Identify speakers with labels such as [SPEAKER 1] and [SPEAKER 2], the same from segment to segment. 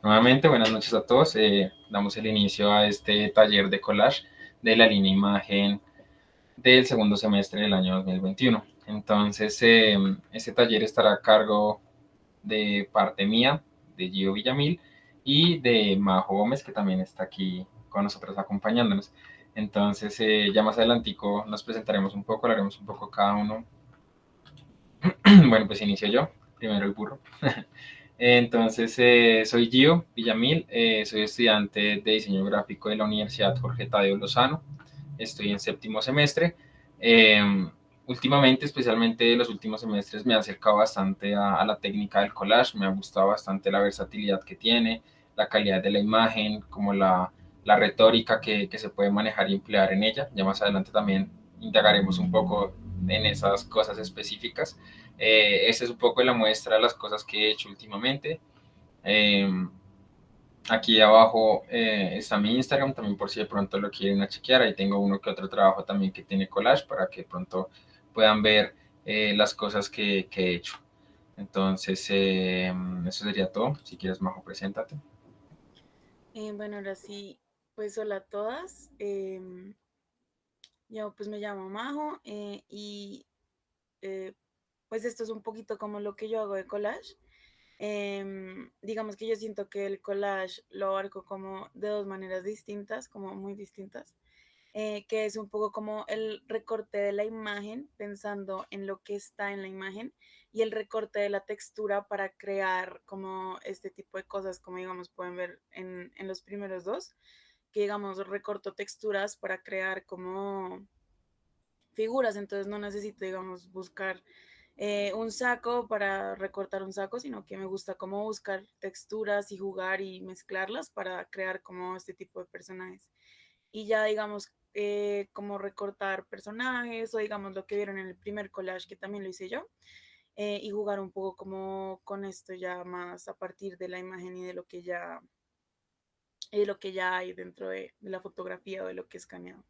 [SPEAKER 1] Nuevamente, buenas noches a todos. Damos el inicio a este taller de collage de la línea imagen del segundo semestre del año 2021. Entonces, este taller estará a cargo de parte mía, de Gio Villamil, y de Majo Gómez, que también está aquí con nosotros acompañándonos. Entonces, ya más adelantico nos presentaremos un poco, hablaremos un poco cada uno. Bueno, pues inicio yo, primero el burro. Entonces, soy Gio Villamil, soy estudiante de diseño gráfico de la Universidad Jorge Tadeo Lozano, estoy en séptimo semestre. Eh, Últimamente, especialmente en los últimos semestres, me he acercado bastante a la técnica del collage, me ha gustado bastante la versatilidad que tiene, la calidad de la imagen, como la retórica que se puede manejar y emplear en ella. Ya más adelante también indagaremos un poco en esas cosas específicas. Esta es un poco la muestra de las cosas que he hecho últimamente. Eh, Aquí abajo está mi Instagram, también por si de pronto lo quieren chequear. Ahí tengo uno que otro trabajo también que tiene collage para que de pronto puedan ver las cosas que he hecho. Entonces, eso sería todo. Si quieres, Majo, preséntate.
[SPEAKER 2] Bueno, ahora sí, pues hola a todas. Yo pues me llamo Majo y eh, pues esto es un poquito como lo que yo hago de collage. Digamos que yo siento que el collage lo abarco como de dos maneras distintas, como muy distintas, que es un poco como el recorte de la imagen, pensando en lo que está en la imagen, y el recorte de la textura para crear como este tipo de cosas, como digamos pueden ver en los primeros dos, que digamos recorto texturas para crear como figuras, entonces no necesito digamos buscar un saco para recortar un saco, sino que me gusta como buscar texturas y jugar y mezclarlas para crear como este tipo de personajes. Y ya digamos como recortar personajes o digamos lo que vieron en el primer collage que también lo hice yo, y jugar un poco como con esto ya más a partir de la imagen y de lo que ya hay dentro de la fotografía o de lo que he escaneado.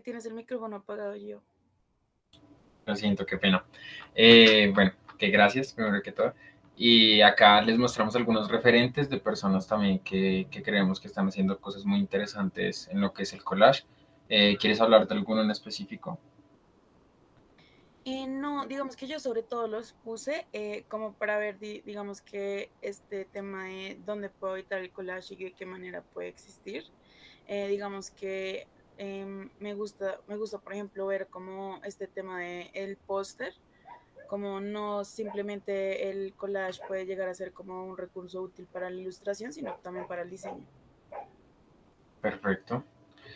[SPEAKER 2] Tienes el micrófono apagado yo.
[SPEAKER 1] Lo siento, qué pena. Bueno, que gracias, primero que todo. Y acá les mostramos algunos referentes de personas también que creemos que están haciendo cosas muy interesantes en lo que es el collage. ¿Quieres hablar de alguno en específico?
[SPEAKER 2] No, digamos que yo sobre todo los puse como para ver, digamos que este tema de dónde puedo editar el collage y de qué manera puede existir. Digamos que me gusta, por ejemplo, ver como este tema de el póster, como no simplemente el collage puede llegar a ser como un recurso útil para la ilustración, sino también para el diseño.
[SPEAKER 1] Perfecto.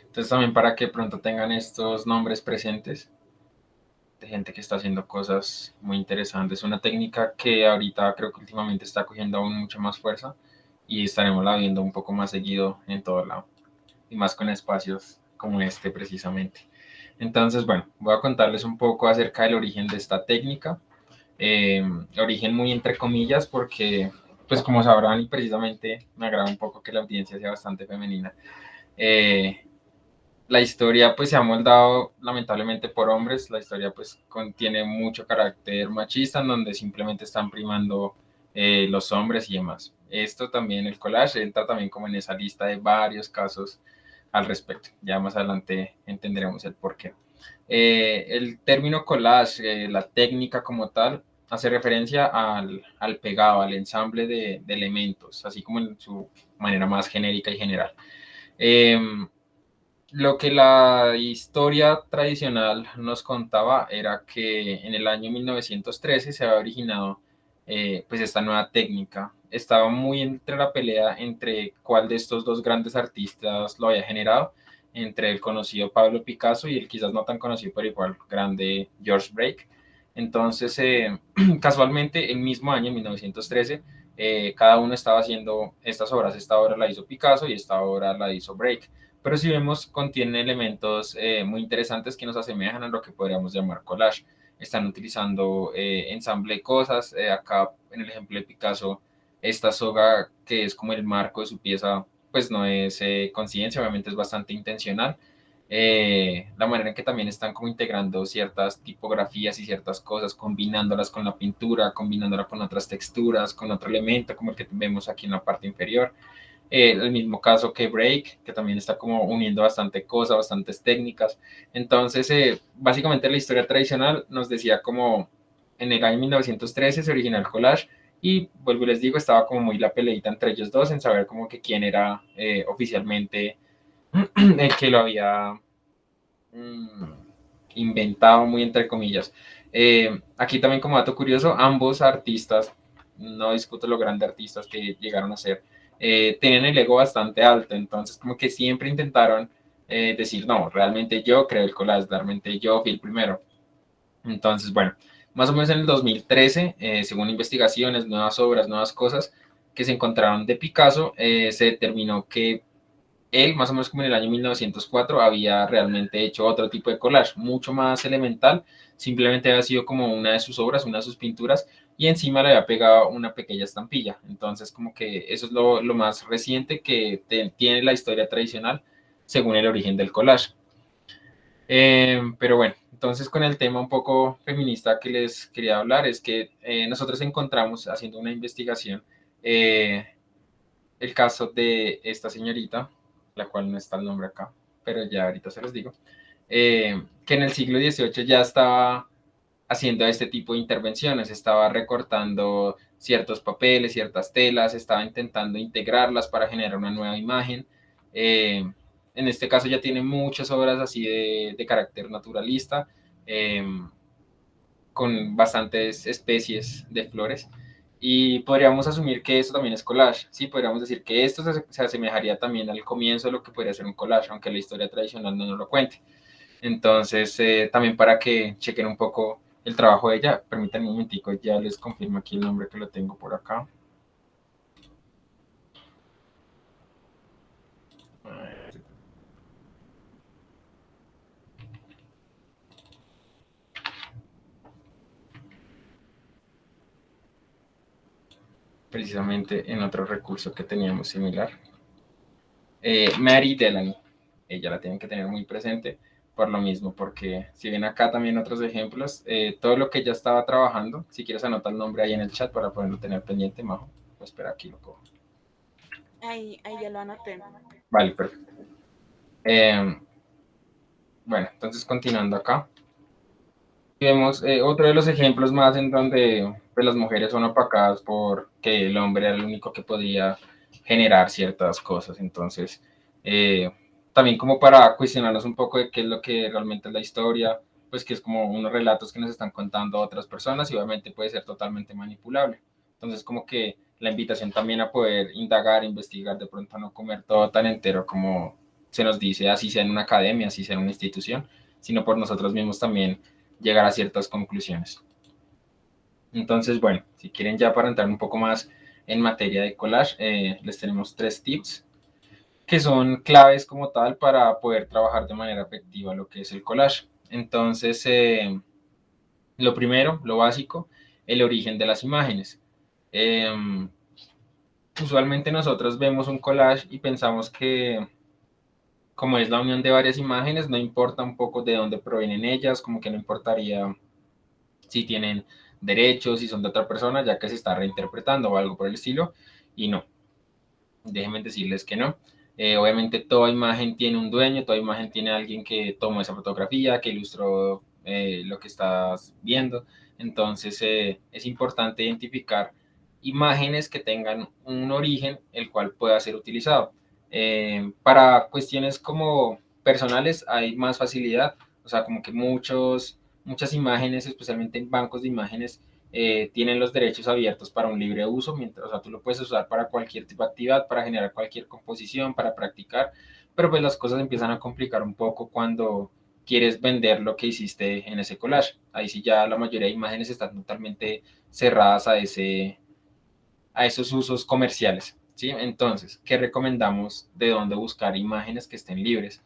[SPEAKER 1] Entonces también para que pronto tengan estos nombres presentes de gente que está haciendo cosas muy interesantes. Una técnica que ahorita creo que últimamente está cogiendo aún mucha más fuerza y estaremos la viendo un poco más seguido en todo lado y más con espacios como este precisamente. Entonces, bueno, voy a contarles un poco acerca del origen de esta técnica. Origen muy entre comillas porque, pues como sabrán y precisamente me agrada un poco que la audiencia sea bastante femenina. Eh, la historia pues se ha moldado lamentablemente por hombres, la historia pues contiene mucho carácter machista en donde simplemente están primando los hombres y demás. Esto también, el collage entra también como en esa lista de varios casos al respecto. Ya más adelante entenderemos el porqué. El término collage, la técnica como tal, hace referencia al pegado, al ensamble de elementos, así como en su manera más genérica y general. Eh, lo que la historia tradicional nos contaba era que en el año 1913 se había originado pues esta nueva técnica. Estaba muy entre la pelea entre cuál de estos dos grandes artistas lo había generado, entre el conocido Pablo Picasso y el quizás no tan conocido pero igual grande George Braque. Entonces, casualmente, el mismo año, 1913, cada uno estaba haciendo estas obras. Esta obra la hizo Picasso y esta obra la hizo Braque, pero si vemos contiene elementos muy interesantes que nos asemejan a lo que podríamos llamar collage. Están utilizando ensamble de cosas, acá en el ejemplo de Picasso, esta soga que es como el marco de su pieza, pues no es coincidencia, obviamente es bastante intencional. la manera en que también están como integrando ciertas tipografías y ciertas cosas, combinándolas con la pintura, combinándola con otras texturas, con otro elemento como el que vemos aquí en la parte inferior. El mismo caso que Break, que también está como uniendo bastante cosas, bastantes técnicas. Entonces, básicamente la historia tradicional nos decía como en el año 1913 se originó el collage y vuelvo y les digo, estaba como muy la peleita entre ellos dos en saber como que quién era oficialmente el que lo había mm, inventado, muy entre comillas. Aquí también como dato curioso, ambos artistas, no discuto lo grandes artistas que llegaron a ser, tenían el ego bastante alto, entonces como que siempre intentaron decir, no, realmente yo creo el collage, realmente yo fui el primero. Entonces, bueno, más o menos en el 2013, según investigaciones, nuevas obras, nuevas cosas que se encontraron de Picasso, se determinó que él, más o menos como en el año 1904, había realmente hecho otro tipo de collage, mucho más elemental, simplemente había sido como una de sus obras, una de sus pinturas, y encima le había pegado una pequeña estampilla. Entonces, como que eso es lo más reciente que tiene la historia tradicional según el origen del collage. Pero bueno, entonces con el tema un poco feminista que les quería hablar es que nosotros encontramos haciendo una investigación el caso de esta señorita, la cual no está el nombre acá, pero ya ahorita se los digo, que en el siglo XVIII ya estaba haciendo este tipo de intervenciones, estaba recortando ciertos papeles, ciertas telas, estaba intentando integrarlas para generar una nueva imagen. En este caso ya tiene muchas obras así de carácter naturalista, eh, con bastantes especies de flores. Y podríamos asumir que esto también es collage, ¿sí? Podríamos decir que esto se asemejaría también al comienzo de lo que podría ser un collage, aunque la historia tradicional no nos lo cuente. Entonces, también para que chequen un poco el trabajo de ella, permítanme un momentico, ya les confirmo aquí el nombre que lo tengo por acá. Precisamente en otro recurso que teníamos similar. Mary Delany, ella la tienen que tener muy presente por lo mismo, porque si ven acá también otros ejemplos, todo lo que ella estaba trabajando, si quieres anota el nombre ahí en el chat para poderlo tener pendiente, Majo. Pues espera, aquí lo cojo.
[SPEAKER 2] Ahí ya lo anoté.
[SPEAKER 1] Vale, perfecto. Bueno, entonces continuando acá, vemos otro de los ejemplos más en donde pues, las mujeres son opacadas porque el hombre era el único que podía generar ciertas cosas. Entonces, eh, también como para cuestionarnos un poco de qué es lo que realmente es la historia, pues que es como unos relatos que nos están contando otras personas y obviamente puede ser totalmente manipulable. Entonces, como que la invitación también a poder indagar, investigar, de pronto no comer todo tan entero como se nos dice, así sea en una academia, así sea en una institución, sino por nosotros mismos también llegar a ciertas conclusiones. Entonces, bueno, si quieren ya para entrar un poco más en materia de collage, les tenemos 3 tips que son claves como tal para poder trabajar de manera efectiva lo que es el collage. Entonces, lo primero, lo básico, el origen de las imágenes. Eh, Usualmente nosotros vemos un collage y pensamos que como es la unión de varias imágenes, no importa un poco de dónde provienen ellas, como que no importaría si tienen derechos, si son de otra persona, ya que se está reinterpretando o algo por el estilo, y no, déjenme decirles que no. Obviamente toda imagen tiene un dueño, toda imagen tiene alguien que tomó esa fotografía, que ilustró lo que estás viendo, entonces es importante identificar imágenes que tengan un origen el cual pueda ser utilizado. Para cuestiones como personales hay más facilidad, o sea, como que muchas imágenes, especialmente en bancos de imágenes, tienen los derechos abiertos para un libre uso, mientras, o sea, tú lo puedes usar para cualquier tipo de actividad, para generar cualquier composición, para practicar, pero pues las cosas empiezan a complicar un poco cuando quieres vender lo que hiciste en ese collage. Ahí sí ya la mayoría de imágenes están totalmente cerradas a esos usos comerciales, ¿sí? Entonces, ¿qué recomendamos de dónde buscar imágenes que estén libres?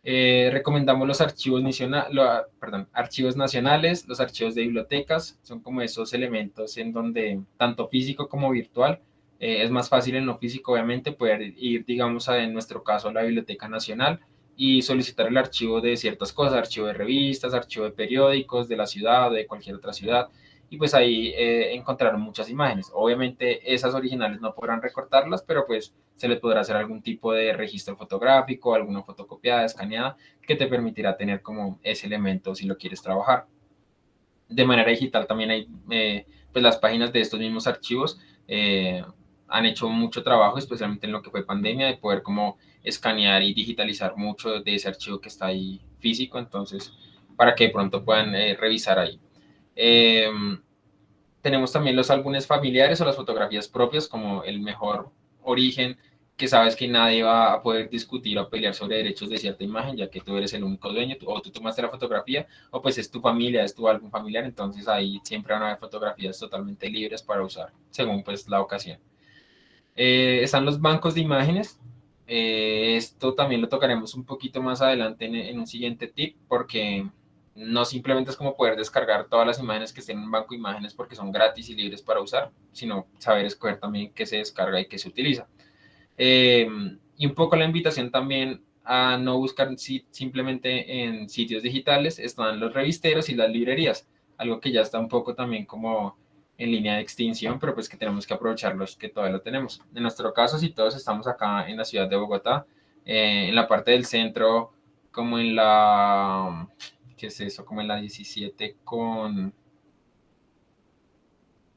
[SPEAKER 1] Recomendamos los archivos nacionales, los archivos de bibliotecas, son como esos elementos en donde tanto físico como virtual, es más fácil en lo físico obviamente poder ir, digamos, en nuestro caso a la Biblioteca Nacional y solicitar el archivo de ciertas cosas, archivo de revistas, archivo de periódicos de la ciudad o de cualquier otra ciudad, y pues ahí encontraron muchas imágenes. Obviamente esas originales no podrán recortarlas, pero pues se le podrá hacer algún tipo de registro fotográfico, alguna fotocopiada, escaneada, que te permitirá tener como ese elemento si lo quieres trabajar. De manera digital también hay, pues las páginas de estos mismos archivos han hecho mucho trabajo, especialmente en lo que fue pandemia, de poder como escanear y digitalizar mucho de ese archivo que está ahí físico, entonces, para que de pronto puedan revisar ahí. Eh, Tenemos también los álbumes familiares o las fotografías propias como el mejor origen, que sabes que nadie va a poder discutir o pelear sobre derechos de cierta imagen, ya que tú eres el único dueño, o tú tomaste la fotografía, o pues es tu familia, es tu álbum familiar, entonces ahí siempre van a haber fotografías totalmente libres para usar, según pues la ocasión. Están los bancos de imágenes. Esto también lo tocaremos un poquito más adelante en un siguiente tip, porque no simplemente es como poder descargar todas las imágenes que estén en un banco de imágenes porque son gratis y libres para usar, sino saber escoger también qué se descarga y qué se utiliza. Eh, y un poco la invitación también a no buscar simplemente en sitios digitales, están los revisteros y las librerías, algo que ya está un poco también como en línea de extinción, pero pues que tenemos que aprovechar los que todavía lo tenemos. En nuestro caso, si todos estamos acá en la ciudad de Bogotá, en la parte del centro, como en la, ¿qué es eso? Como en la 17 con,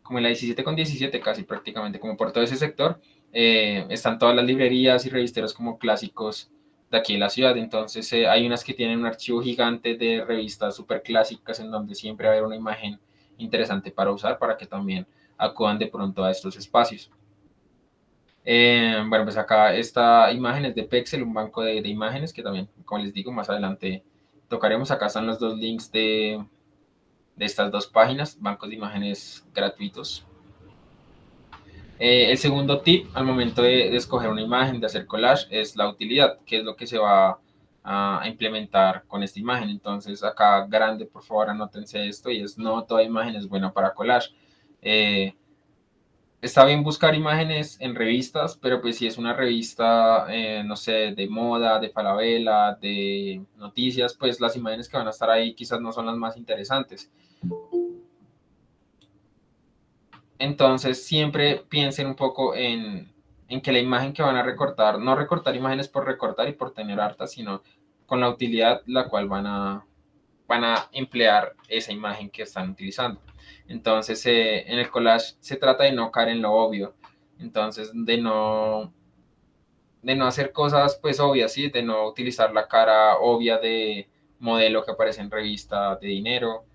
[SPEAKER 1] como en la 17 con 17 casi prácticamente, como por todo ese sector, están todas las librerías y revisteros como clásicos de aquí de la ciudad. Entonces hay unas que tienen un archivo gigante de revistas súper clásicas en donde siempre va a haber una imagen interesante para usar para que también acudan de pronto a estos espacios. Bueno, pues acá esta imagen es de Pexel, un banco de imágenes que también, como les digo, más adelante tocaremos. Acá están los dos links de estas dos páginas, bancos de imágenes gratuitos. El segundo tip al momento de escoger una imagen, de hacer collage, es la utilidad, que es lo que se va a implementar con esta imagen. Entonces, acá grande, por favor, anótense esto y es no toda imagen es buena para collage. Eh, Está bien buscar imágenes en revistas, pero pues si es una revista, no sé, de moda, de Falabella, de noticias, pues las imágenes que van a estar ahí quizás no son las más interesantes. Entonces, siempre piensen un poco en que la imagen que van a recortar, no recortar imágenes por recortar y por tener hartas, sino con la utilidad la cual van a emplear esa imagen que están utilizando. Entonces, en el collage se trata de no caer en lo obvio, entonces de no hacer cosas pues obvias, ¿sí? De no utilizar la cara obvia de modelo que aparece en revista de dinero,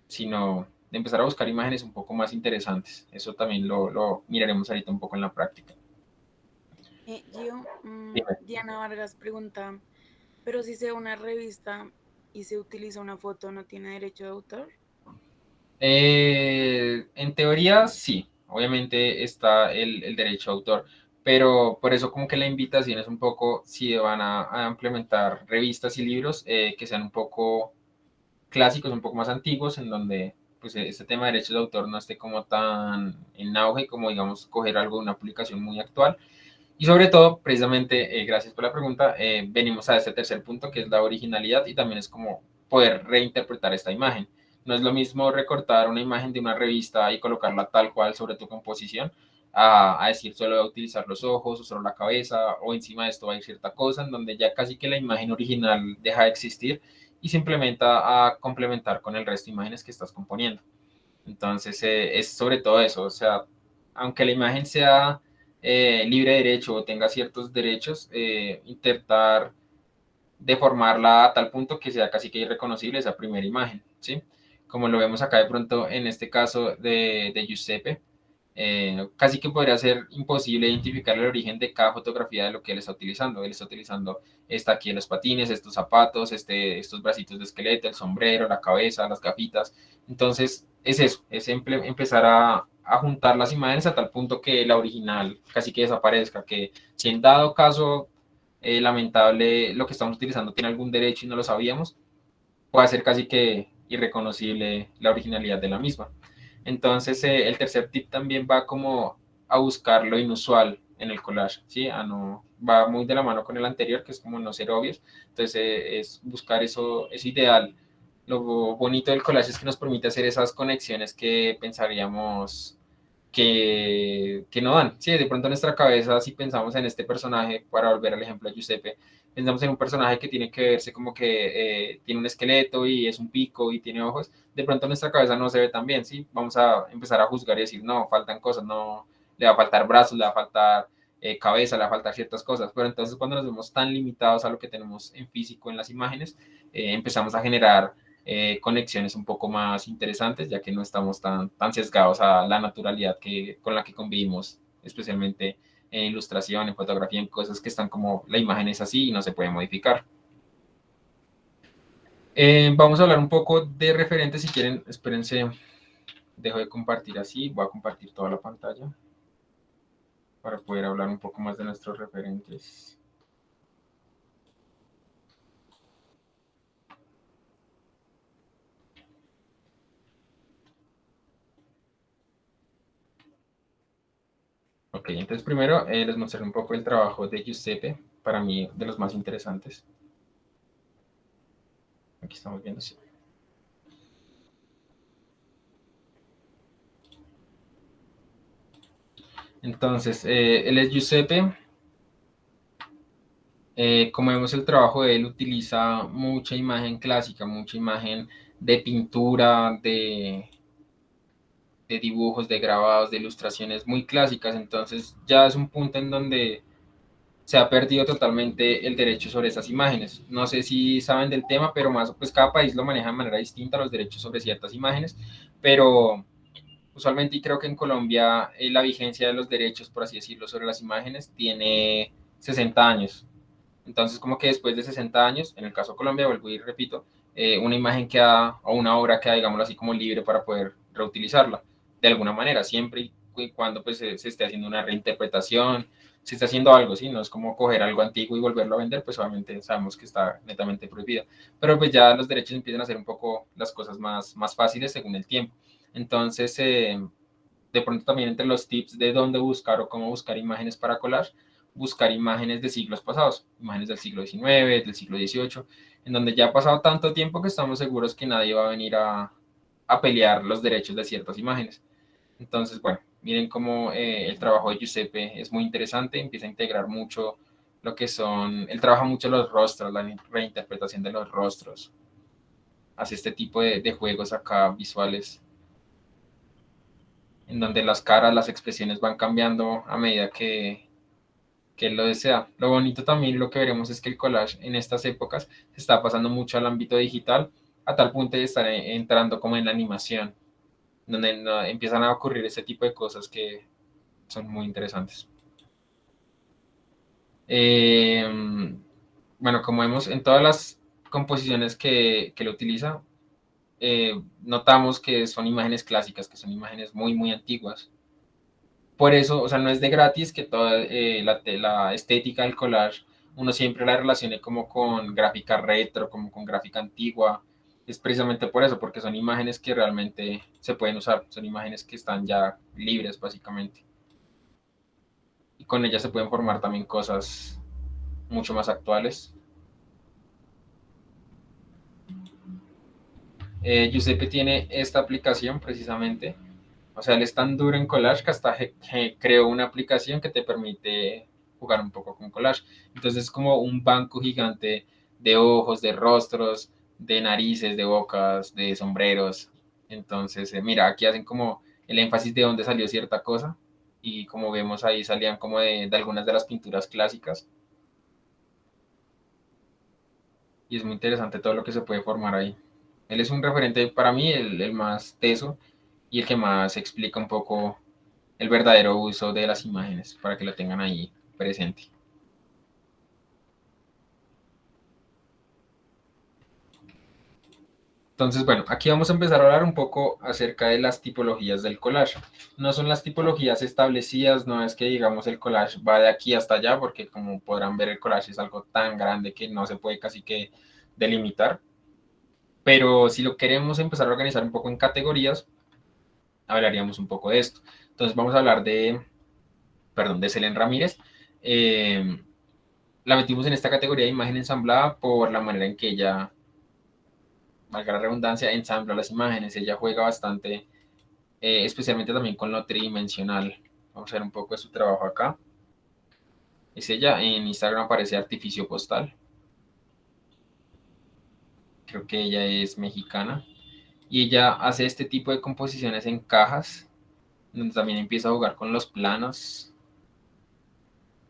[SPEAKER 1] sino de empezar a buscar imágenes un poco más interesantes. Eso también lo miraremos ahorita un poco en la práctica.
[SPEAKER 2] Gio,
[SPEAKER 1] Dime.
[SPEAKER 2] Diana Vargas pregunta, pero si sea una revista y se utiliza una foto, ¿no tiene derecho de autor?
[SPEAKER 1] En teoría, sí, obviamente está el derecho a autor, pero por eso como que la invitación es un poco, si van a implementar revistas y libros que sean un poco clásicos, un poco más antiguos, en donde pues este tema de derechos de autor no esté como tan en auge como digamos coger algo de una publicación muy actual. Y sobre todo, precisamente, gracias por la pregunta, venimos a este tercer punto que es la originalidad y también es como poder reinterpretar esta imagen. No es lo mismo recortar una imagen de una revista y colocarla tal cual sobre tu composición a decir solo voy a utilizar los ojos o solo la cabeza o encima de esto va a ir cierta cosa en donde ya casi que la imagen original deja de existir y se implementa a complementar con el resto de imágenes que estás componiendo. Entonces, es sobre todo eso, o sea, aunque la imagen sea libre de derecho o tenga ciertos derechos, intentar deformarla a tal punto que sea casi que irreconocible esa primera imagen, ¿sí? Como lo vemos acá de pronto en este caso de Giuseppe, casi que podría ser imposible identificar el origen de cada fotografía de lo que él está utilizando. Él está utilizando esta aquí en los patines, estos zapatos, estos bracitos de esqueleto, el sombrero, la cabeza, las gafitas. Entonces, es eso, es empezar a juntar las imágenes a tal punto que la original casi que desaparezca, que si en dado caso lamentable lo que estamos utilizando tiene algún derecho y no lo sabíamos, puede ser casi que irreconocible la originalidad de la misma. Entonces, el tercer tip también va como a buscar lo inusual en el collage, ¿sí? No, va muy de la mano con el anterior, que es como no ser obvios. Entonces, es buscar eso ideal. Lo bonito del collage es que nos permite hacer esas conexiones que pensaríamos que no dan. Sí, de pronto en nuestra cabeza, si pensamos en este personaje, para volver al ejemplo de Giuseppe, pensamos en un personaje que tiene que verse como que tiene un esqueleto y es un pico y tiene ojos, de pronto en nuestra cabeza no se ve tan bien, ¿sí? Vamos a empezar a juzgar y decir, no, faltan cosas, no, le va a faltar brazos, le va a faltar cabeza, le va a faltar ciertas cosas, pero entonces cuando nos vemos tan limitados a lo que tenemos en físico en las imágenes, empezamos a generar conexiones un poco más interesantes, ya que no estamos tan sesgados a la naturalidad con la que convivimos, especialmente en ilustración, en fotografía, en cosas que están como la imagen es así y no se puede modificar. Vamos a hablar un poco de referentes, si quieren, espérense, dejo de compartir así, voy a compartir toda la pantalla para poder hablar un poco más de nuestros referentes. Ok, entonces primero les mostraré un poco el trabajo de Giuseppe, para mí de los más interesantes. Aquí estamos viendo, sí. Entonces, él es Giuseppe. Como vemos, el trabajo de él utiliza mucha imagen clásica, mucha imagen de pintura, de dibujos, de grabados, de ilustraciones muy clásicas. Entonces, ya es un punto en donde se ha perdido totalmente el derecho sobre esas imágenes. No sé si saben del tema, pero más, pues cada país lo maneja de manera distinta, los derechos sobre ciertas imágenes, pero usualmente, y creo que en Colombia la vigencia de los derechos, por así decirlo, sobre las imágenes tiene 60 años. Entonces, como que después de 60 años, en el caso de Colombia, vuelvo y repito, una imagen queda, o una obra queda, digámoslo así, como libre para poder reutilizarla, de alguna manera, siempre y cuando pues, se esté haciendo una reinterpretación, se está haciendo algo, ¿sí? No es como coger algo antiguo y volverlo a vender, pues obviamente sabemos que está netamente prohibido. Pero pues ya los derechos empiezan a hacer un poco las cosas más fáciles según el tiempo. Entonces, de pronto también entre los tips de dónde buscar o cómo buscar imágenes para collage, buscar imágenes de siglos pasados, imágenes del siglo XIX, del siglo XVIII, en donde ya ha pasado tanto tiempo que estamos seguros que nadie va a venir a pelear los derechos de ciertas imágenes. Entonces, bueno, miren cómo el trabajo de Giuseppe es muy interesante, empieza a integrar mucho lo que son, él trabaja mucho los rostros, la reinterpretación de los rostros, hace este tipo de juegos acá visuales en donde las caras, las expresiones van cambiando a medida que él lo desea. Lo bonito también, lo que veremos es que el collage en estas épocas se está pasando mucho al ámbito digital, a tal punto de estar entrando como en la animación, donde no, empiezan a ocurrir ese tipo de cosas que son muy interesantes. Eh, bueno, como vemos en todas las composiciones que lo utiliza, notamos que son imágenes clásicas, que son imágenes muy antiguas. Por eso, o sea, no es de gratis que toda la estética del collage uno siempre la relacione como con gráfica retro, como con gráfica antigua. Es precisamente por eso, porque son imágenes que realmente se pueden usar, son imágenes que están ya libres básicamente. Y con ellas se pueden formar también cosas mucho más actuales. Giuseppe tiene esta aplicación precisamente. O sea, él es tan duro en collage que hasta creó una aplicación que te permite jugar un poco con collage. Entonces es como un banco gigante de ojos, de rostros, de narices, de bocas, de sombreros. Entonces, mira, aquí hacen como el énfasis de dónde salió cierta cosa. Y como vemos ahí salían como de algunas de las pinturas clásicas. Y es muy interesante todo lo que se puede formar ahí. Él es un referente para mí, el más teso y el que más explica un poco el verdadero uso de las imágenes para que lo tengan ahí presente. Entonces, bueno, aquí vamos a empezar a hablar un poco acerca de las tipologías del collage. No son las tipologías establecidas, no es que digamos el collage va de aquí hasta allá, porque como podrán ver el collage es algo tan grande que no se puede casi que delimitar. Pero si lo queremos empezar a organizar un poco en categorías, hablaríamos un poco de esto. Entonces vamos a hablar de perdón, de Selene Ramírez. La metimos en esta categoría de imagen ensamblada por la manera en que ella, valga la redundancia, ensambla las imágenes. Ella juega bastante, especialmente también con lo tridimensional. Vamos a ver un poco de su trabajo acá. Es ella, en Instagram aparece Artificio Postal. Creo que ella es mexicana. Y ella hace este tipo de composiciones en cajas, donde también empieza a jugar con los planos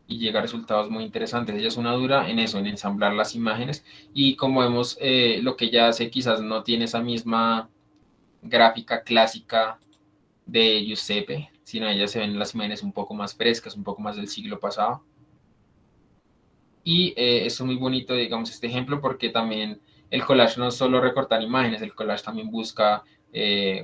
[SPEAKER 1] y llega a resultados muy interesantes. Ella es una dura en eso, en ensamblar las imágenes. Y como vemos, lo que ella hace quizás no tiene esa misma gráfica clásica de Giuseppe, sino ella se ven las imágenes un poco más frescas, un poco más del siglo pasado. Y eso es muy bonito, digamos, este ejemplo, porque también el collage no es solo recortar imágenes, el collage también busca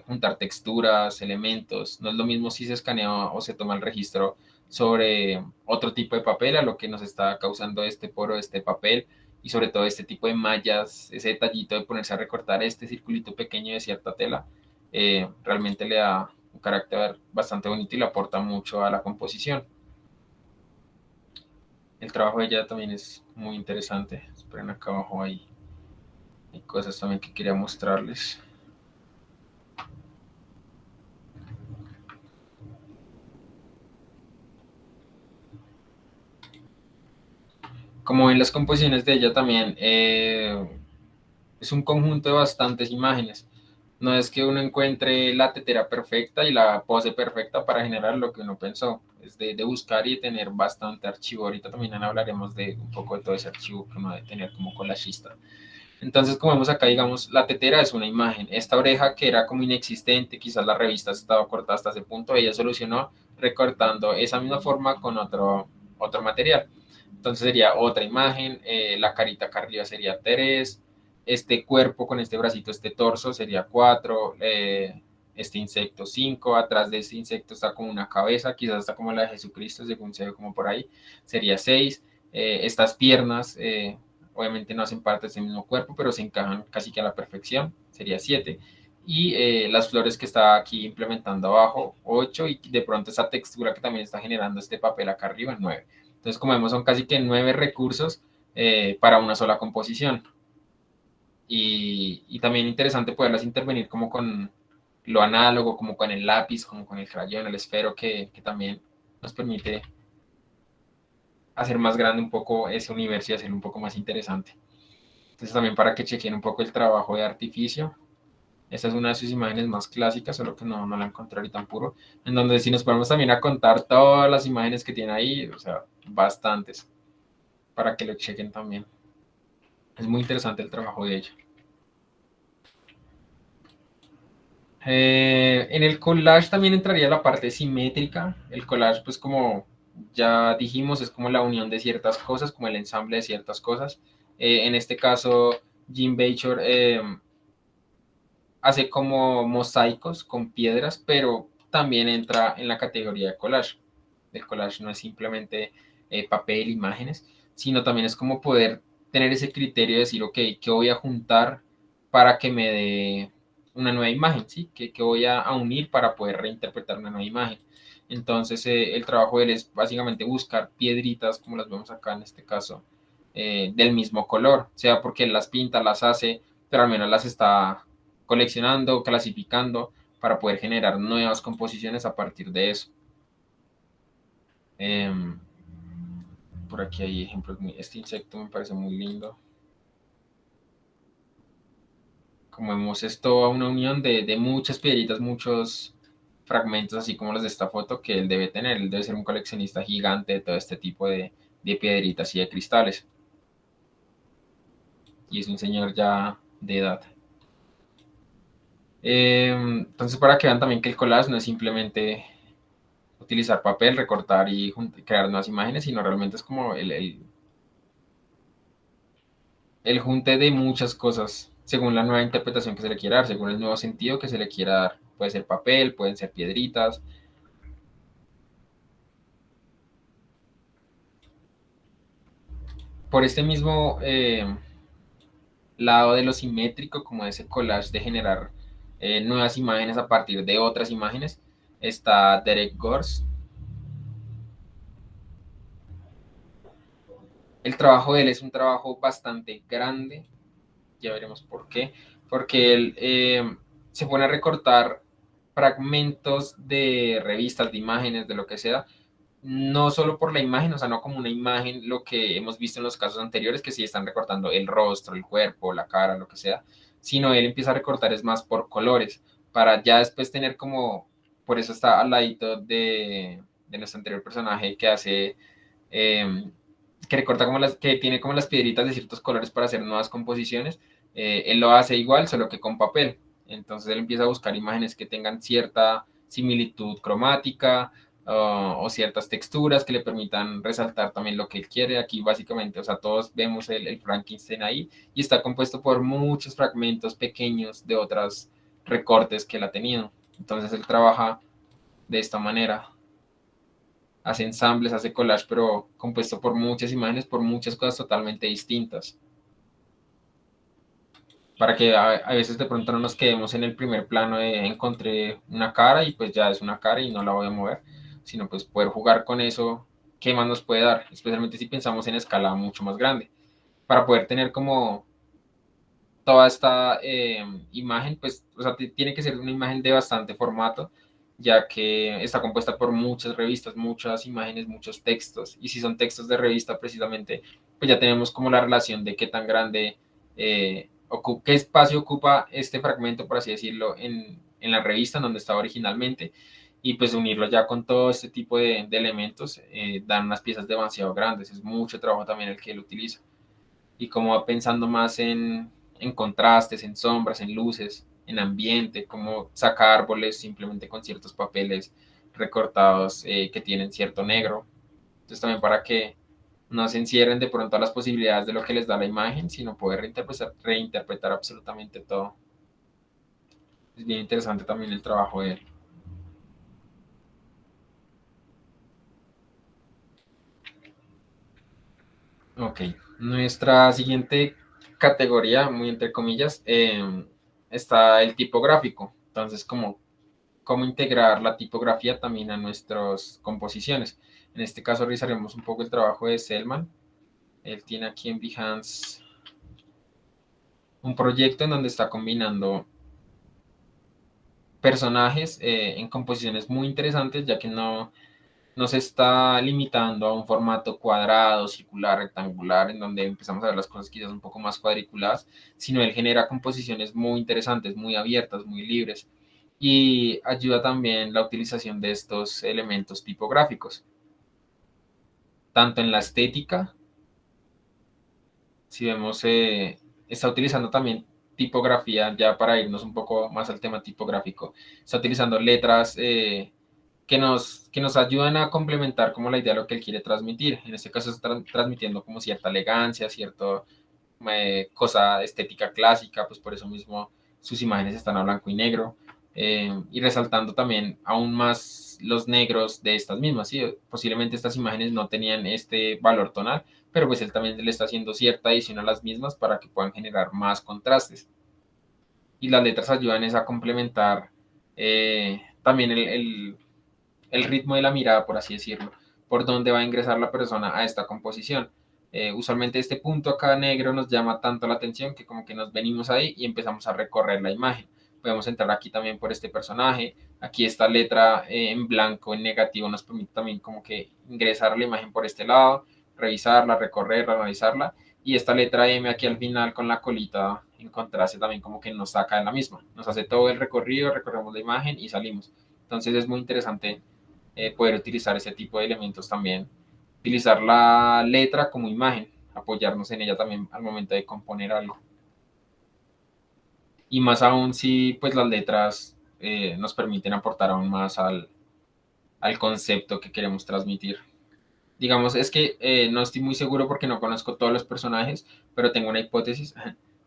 [SPEAKER 1] juntar texturas, elementos. No es lo mismo si se escanea o se toma el registro sobre otro tipo de papel a lo que nos está causando este poro, este papel, y sobre todo este tipo de mallas, ese detallito de ponerse a recortar este circulito pequeño de cierta tela, realmente le da un carácter bastante bonito y le aporta mucho a la composición. El trabajo de ella también es muy interesante. Esperen, acá abajo hay cosas también que quería mostrarles. Como ven, las composiciones de ella también es un conjunto de bastantes imágenes. No es que uno encuentre la tetera perfecta y la pose perfecta para generar lo que uno pensó. Es de buscar y tener bastante archivo. Ahorita también hablaremos de un poco de todo ese archivo que uno debe tener como collagista. Entonces, como vemos acá, digamos, la tetera es una imagen. Esta oreja que era como inexistente, quizás la revista estaba cortada hasta ese punto, ella solucionó recortando esa misma forma con otro material. Entonces sería otra imagen, la carita acá arriba sería 3, este cuerpo con este bracito, este torso sería 4, este insecto 5, atrás de este insecto está como una cabeza, quizás está como la de Jesucristo, según se ve como por ahí, sería 6, estas piernas obviamente no hacen parte de ese mismo cuerpo, pero se encajan casi que a la perfección, sería 7. Y las flores que está aquí implementando abajo, 8, y de pronto esa textura que también está generando este papel acá arriba, 9. Entonces, como vemos, son casi que 9 recursos para una sola composición. Y también interesante poderlas intervenir como con lo análogo, como con el lápiz, como con el crayón, el esfero, que también nos permite hacer más grande un poco ese universo y hacerlo un poco más interesante. Entonces también para que chequen un poco el trabajo de Artificio. Esta es una de sus imágenes más clásicas, solo que no la encontré ahorita tan puro. En donde si nos ponemos también a contar todas las imágenes que tiene ahí, o sea, bastantes, para que lo chequen también. Es muy interesante el trabajo de ella. En el collage también entraría la parte simétrica. El collage, pues como ya dijimos, es como la unión de ciertas cosas, como el ensamble de ciertas cosas. En este caso, Jim Bachor hace como mosaicos con piedras, pero también entra en la categoría de collage. El collage no es simplemente papel, imágenes, sino también es como poder tener ese criterio de decir, ok, ¿qué voy a juntar para que me dé una nueva imagen? ¿Sí? ¿Qué voy a unir para poder reinterpretar una nueva imagen? Entonces, el trabajo de él es básicamente buscar piedritas, como las vemos acá en este caso, del mismo color, sea porque él las pinta, las hace, pero al menos las está coleccionando, clasificando para poder generar nuevas composiciones a partir de eso. Por aquí hay ejemplos. Este insecto me parece muy lindo. Como vemos, es toda una unión de muchas piedritas, muchos fragmentos, así como los de esta foto, que él debe tener. Él debe ser un coleccionista gigante de todo este tipo de piedritas y de cristales. Y es un señor ya de edad. Entonces, para que vean también que el collage no es simplemente utilizar papel, recortar y crear nuevas imágenes, sino realmente es como el junte de muchas cosas según la nueva interpretación que se le quiera dar, según el nuevo sentido que se le quiera dar. Puede ser papel, pueden ser piedritas. Por este mismo lado de lo simétrico, como ese collage de generar nuevas imágenes a partir de otras imágenes, está Derek Gors. El trabajo de él es un trabajo bastante grande, ya veremos por qué, porque él se pone a recortar fragmentos de revistas, de imágenes, de lo que sea, no solo por la imagen, o sea, no como una imagen, lo que hemos visto en los casos anteriores, que sí están recortando el rostro, el cuerpo, la cara, lo que sea, sino él empieza a recortar es más por colores, para ya después tener como, por eso está al ladito de nuestro anterior personaje que hace, eh, que recorta como que tiene como las piedritas de ciertos colores para hacer nuevas composiciones, él lo hace igual, solo que con papel. Entonces él empieza a buscar imágenes que tengan cierta similitud cromática, o ciertas texturas que le permitan resaltar también lo que él quiere. Aquí básicamente, o sea, todos vemos el Frankenstein ahí y está compuesto por muchos fragmentos pequeños de otros recortes que él ha tenido. Entonces él trabaja de esta manera, hace ensambles, hace collage, pero compuesto por muchas imágenes, por muchas cosas totalmente distintas. Para que a veces de pronto no nos quedemos en el primer plano de encontré una cara y pues ya es una cara y no la voy a mover, sino pues poder jugar con eso, qué más nos puede dar, especialmente si pensamos en escala mucho más grande, para poder tener como toda esta imagen, pues, o sea, tiene que ser una imagen de bastante formato, ya que está compuesta por muchas revistas, muchas imágenes, muchos textos, y si son textos de revista precisamente, pues ya tenemos como la relación de qué tan grande, qué espacio ocupa este fragmento, por así decirlo, en la revista en donde estaba originalmente, y pues unirlo ya con todo este tipo de elementos, dan unas piezas demasiado grandes, es mucho trabajo también el que él utiliza y como va pensando más en contrastes, en sombras, en luces, en ambiente, como sacar árboles simplemente con ciertos papeles recortados que tienen cierto negro. Entonces también para que no se encierren de pronto a las posibilidades de lo que les da la imagen, sino poder reinterpretar absolutamente todo. Es bien interesante también el trabajo de él. Ok, nuestra siguiente categoría, muy entre comillas, está el tipográfico. Entonces, como cómo integrar la tipografía también a nuestras composiciones. En este caso revisaremos un poco el trabajo de Selman. Él tiene aquí en Behance un proyecto en donde está combinando personajes en composiciones muy interesantes, ya que no se está limitando a un formato cuadrado, circular, rectangular, en donde empezamos a ver las cosas quizás un poco más cuadriculadas, sino él genera composiciones muy interesantes, muy abiertas, muy libres, y ayuda también la utilización de estos elementos tipográficos, tanto en la estética, si vemos, está utilizando también tipografía, ya para irnos un poco más al tema tipográfico, está utilizando letras que nos ayudan a complementar como la idea de lo que él quiere transmitir. En este caso está transmitiendo como cierta elegancia, cierta cosa estética clásica, pues por eso mismo sus imágenes están a blanco y negro. Y resaltando también aún más los negros de estas mismas, ¿sí? Posiblemente estas imágenes no tenían este valor tonal, pero pues él también le está haciendo cierta adición a las mismas para que puedan generar más contrastes. Y las letras ayudan es a complementar también el ritmo de la mirada, por así decirlo, por dónde va a ingresar la persona a esta composición. Usualmente este punto acá negro nos llama tanto la atención que como que nos venimos ahí y empezamos a recorrer la imagen. Podemos entrar aquí también por este personaje. Aquí esta letra en blanco, en negativo, nos permite también como que ingresar la imagen por este lado, revisarla, recorrerla, analizarla. Y esta letra M aquí al final con la colita en contraste también como que nos saca de la misma. Nos hace todo el recorrido, recorremos la imagen y salimos. Entonces es muy interesante poder utilizar ese tipo de elementos también. Utilizar la letra como imagen, apoyarnos en ella también al momento de componer algo. Y más aún si pues las letras nos permiten aportar aún más al concepto que queremos transmitir. Digamos, es que no estoy muy seguro porque no conozco todos los personajes, pero tengo una hipótesis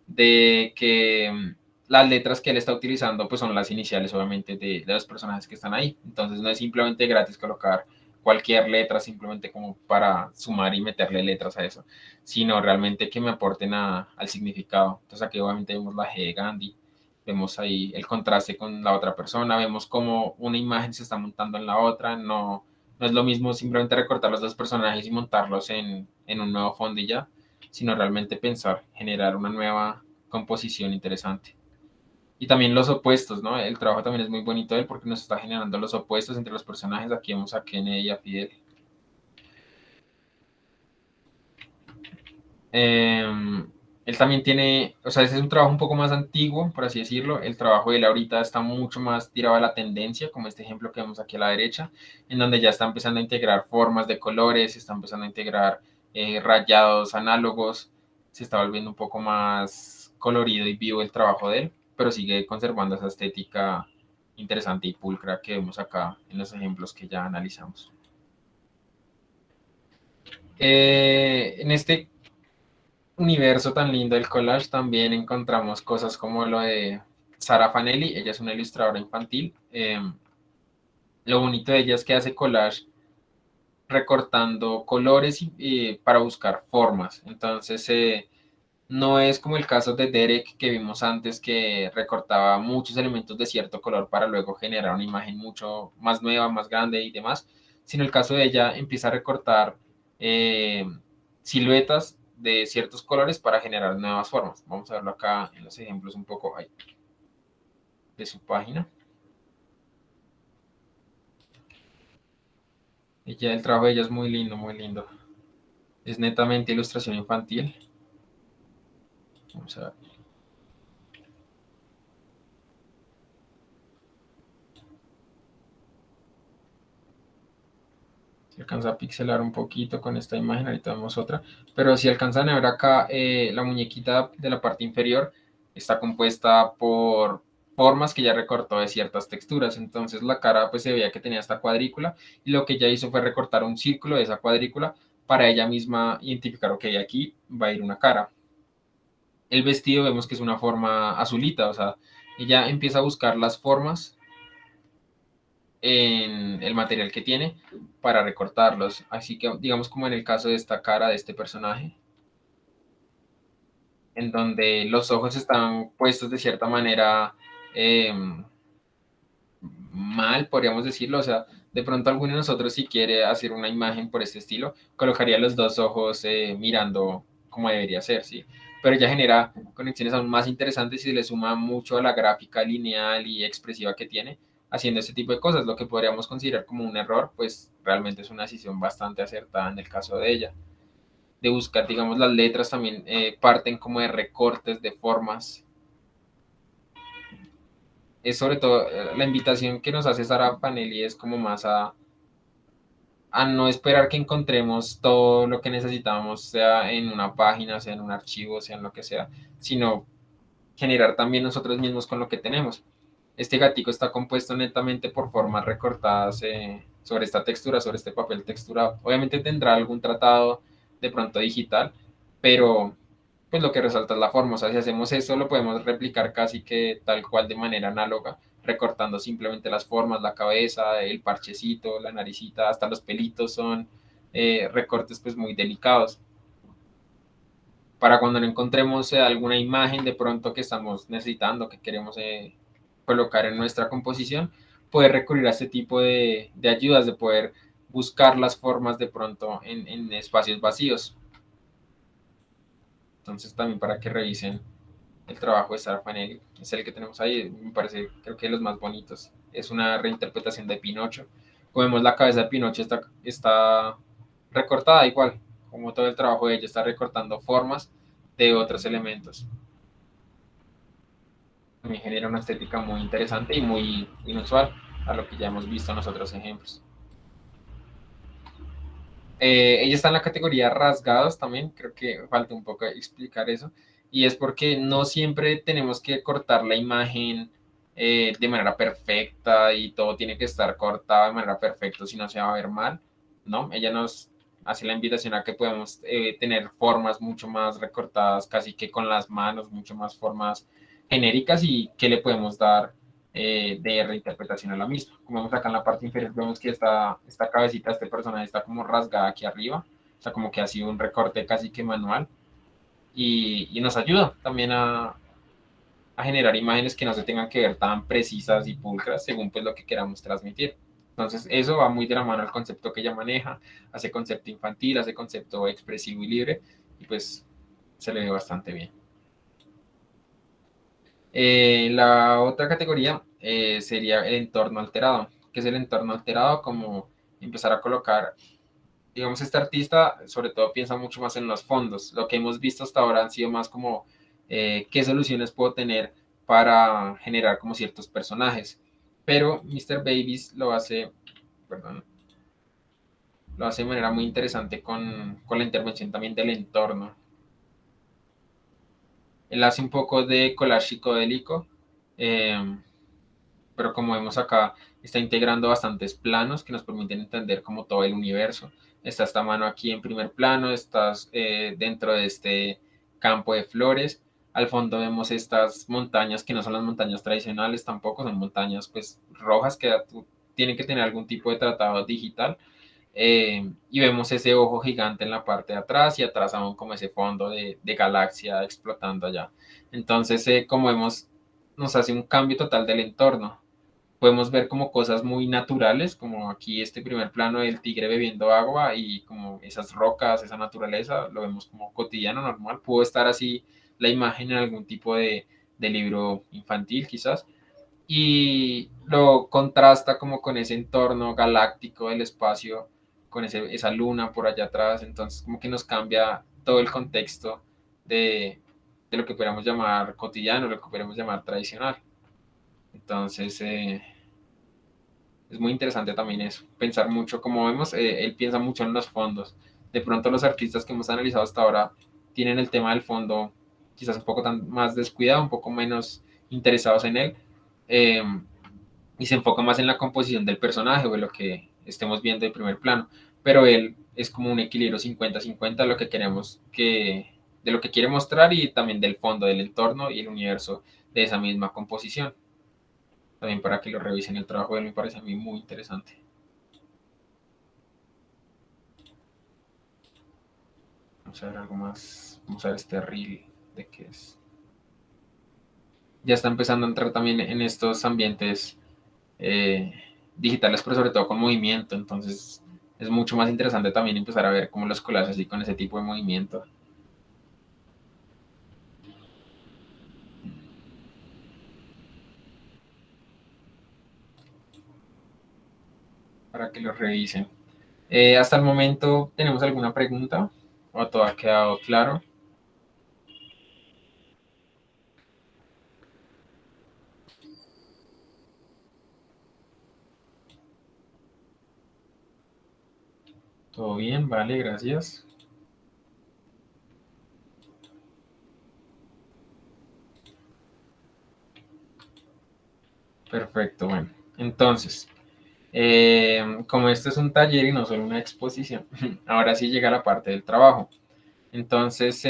[SPEAKER 1] de que las letras que él está utilizando pues son las iniciales obviamente de los personajes que están ahí. Entonces no es simplemente gratis colocar cualquier letra simplemente como para sumar y meterle letras a eso, sino realmente que me aporten al significado. Entonces aquí obviamente vemos la G de Gandhi, vemos ahí el contraste con la otra persona, vemos cómo una imagen se está montando en la otra, no es lo mismo simplemente recortar los dos personajes y montarlos en un nuevo fondo y ya, sino realmente pensar, generar una nueva composición interesante. Y también los opuestos, ¿no? El trabajo también es muy bonito de él porque nos está generando los opuestos entre los personajes. Aquí vemos a Kennedy y a Fidel. Él también tiene, o sea, ese es un trabajo un poco más antiguo, por así decirlo. El trabajo de él ahorita está mucho más tirado a la tendencia, como este ejemplo que vemos aquí a la derecha, en donde ya está empezando a integrar formas de colores, está empezando a integrar rayados análogos, se está volviendo un poco más colorido y vivo el trabajo de él, pero sigue conservando esa estética interesante y pulcra que vemos acá en los ejemplos que ya analizamos. En este universo tan lindo del collage también encontramos cosas como lo de Sara Fanelli, ella es una ilustradora infantil. Lo bonito de ella es que hace collage recortando colores para buscar formas. Entonces, no es como el caso de Derek que vimos antes, que recortaba muchos elementos de cierto color para luego generar una imagen mucho más nueva, más grande y demás, sino el caso de ella empieza a recortar eh, siluetas de ciertos colores para generar nuevas formas. Vamos a verlo acá en los ejemplos un poco ahí, de su página. El trabajo de ella es muy lindo, muy lindo. Es netamente ilustración infantil. Vamos a ver. Se alcanza a pixelar un poquito con esta imagen, ahorita vemos otra, pero si alcanzan a ver acá, la muñequita de la parte inferior está compuesta por formas que ya recortó de ciertas texturas, entonces la cara pues se veía que tenía esta cuadrícula y lo que ella hizo fue recortar un círculo de esa cuadrícula para ella misma identificar, ok, aquí va a ir una cara. El vestido vemos que es una forma azulita, o sea, ella empieza a buscar las formas en el material que tiene para recortarlos. Así que digamos como en el caso de esta cara de este personaje, en donde los ojos están puestos de cierta manera eh, mal, podríamos decirlo. O sea, de pronto alguno de nosotros si quiere hacer una imagen por este estilo, colocaría los dos ojos mirando como debería ser, ¿sí? Pero ya genera conexiones aún más interesantes y se le suma mucho a la gráfica lineal y expresiva que tiene haciendo este tipo de cosas. Lo que podríamos considerar como un error, pues realmente es una decisión bastante acertada en el caso de ella. De buscar, digamos, las letras también parten como de recortes, de formas. Es sobre todo la invitación que nos hace Sara Panelli es como más a no esperar que encontremos todo lo que necesitamos, sea en una página, sea en un archivo, sea en lo que sea, sino generar también nosotros mismos con lo que tenemos. Este gatico está compuesto netamente por formas recortadas sobre esta textura, sobre este papel texturado. Obviamente tendrá algún tratado de pronto digital, pero pues lo que resalta es la forma. O sea, si hacemos eso, lo podemos replicar casi que tal cual de manera análoga, recortando simplemente las formas, la cabeza, el parchecito, la naricita, hasta los pelitos son recortes pues muy delicados. Para cuando no encontremos alguna imagen de pronto que estamos necesitando, que queremos colocar en nuestra composición, poder recurrir a este tipo de ayudas, de poder buscar las formas de pronto en espacios vacíos. Entonces también para que revisen el trabajo de Sara Fanelli, es el que tenemos ahí, me parece creo que de los más bonitos. Es una reinterpretación de Pinocho. Como vemos, la cabeza de Pinocho está recortada igual, como todo el trabajo de ella, está recortando formas de otros elementos. También genera una estética muy interesante y muy inusual a lo que ya hemos visto en los otros ejemplos. Ella está en la categoría rasgados también, creo que falta un poco explicar eso, y es porque no siempre tenemos que cortar la imagen de manera perfecta y todo tiene que estar cortado de manera perfecta, si no se va a ver mal, ¿no? Ella nos hace la invitación a que podemos tener formas mucho más recortadas, casi que con las manos, mucho más formas genéricas y que le podemos dar de reinterpretación a la misma. Como vemos acá en la parte inferior, vemos que esta cabecita, este personaje está como rasgada aquí arriba, o sea, como que ha sido un recorte casi que manual y nos ayuda también a generar imágenes que no se tengan que ver tan precisas y pulcras según pues lo que queramos transmitir. Entonces, eso va muy de la mano al concepto que ella maneja, hace concepto infantil, hace concepto expresivo y libre, y pues se le ve bastante bien. La otra categoría sería el entorno alterado. ¿Qué es el entorno alterado? Como empezar a colocar, digamos, este artista sobre todo piensa mucho más en los fondos. Lo que hemos visto hasta ahora han sido más como qué soluciones puedo tener para generar como ciertos personajes. Pero Mr. Babies lo hace, perdón, lo hace de manera muy interesante con la intervención también del entorno. Él hace un poco de collage psicodélico, eh, pero como vemos acá, está integrando bastantes planos que nos permiten entender como todo el universo. Está esta mano aquí en primer plano, estás dentro de este campo de flores. Al fondo vemos estas montañas que no son las montañas tradicionales tampoco, son montañas pues rojas que tienen que tener algún tipo de tratado digital. Y vemos ese ojo gigante en la parte de atrás y atrás aún como ese fondo de galaxia explotando allá. Entonces, como vemos, nos hace un cambio total del entorno. Podemos ver como cosas muy naturales, como aquí este primer plano del tigre bebiendo agua y como esas rocas, esa naturaleza, lo vemos como cotidiano, normal. Pudo estar así la imagen en algún tipo de libro infantil quizás, y lo contrasta como con ese entorno galáctico del espacio, con esa luna por allá atrás, entonces como que nos cambia todo el contexto de lo que podríamos llamar cotidiano, lo que podríamos llamar tradicional. Entonces, es muy interesante también eso, pensar mucho, como vemos, él piensa mucho en los fondos. De pronto los artistas que hemos analizado hasta ahora tienen el tema del fondo quizás un poco más descuidado, un poco menos interesados en él, eh, y se enfoca más en la composición del personaje o en lo que estemos viendo de primer plano. Pero él es como un equilibrio 50-50 de lo que queremos de lo que quiere mostrar y también del fondo, del entorno y el universo de esa misma composición. También para que lo revisen el trabajo de él me parece a mí muy interesante. Vamos a ver algo más. Vamos a ver este reel de qué es. Ya está empezando a entrar también en estos ambientes eh, digitales, pero sobre todo con movimiento. Entonces es mucho más interesante también empezar a ver cómo los collages así con ese tipo de movimiento para que los revisen. Hasta el momento, ¿tenemos alguna pregunta? ¿O todo ha quedado claro? ¿Todo bien? Vale, gracias. Perfecto, bueno. Entonces, como este es un taller y no solo una exposición, ahora sí llega la parte del trabajo. Entonces,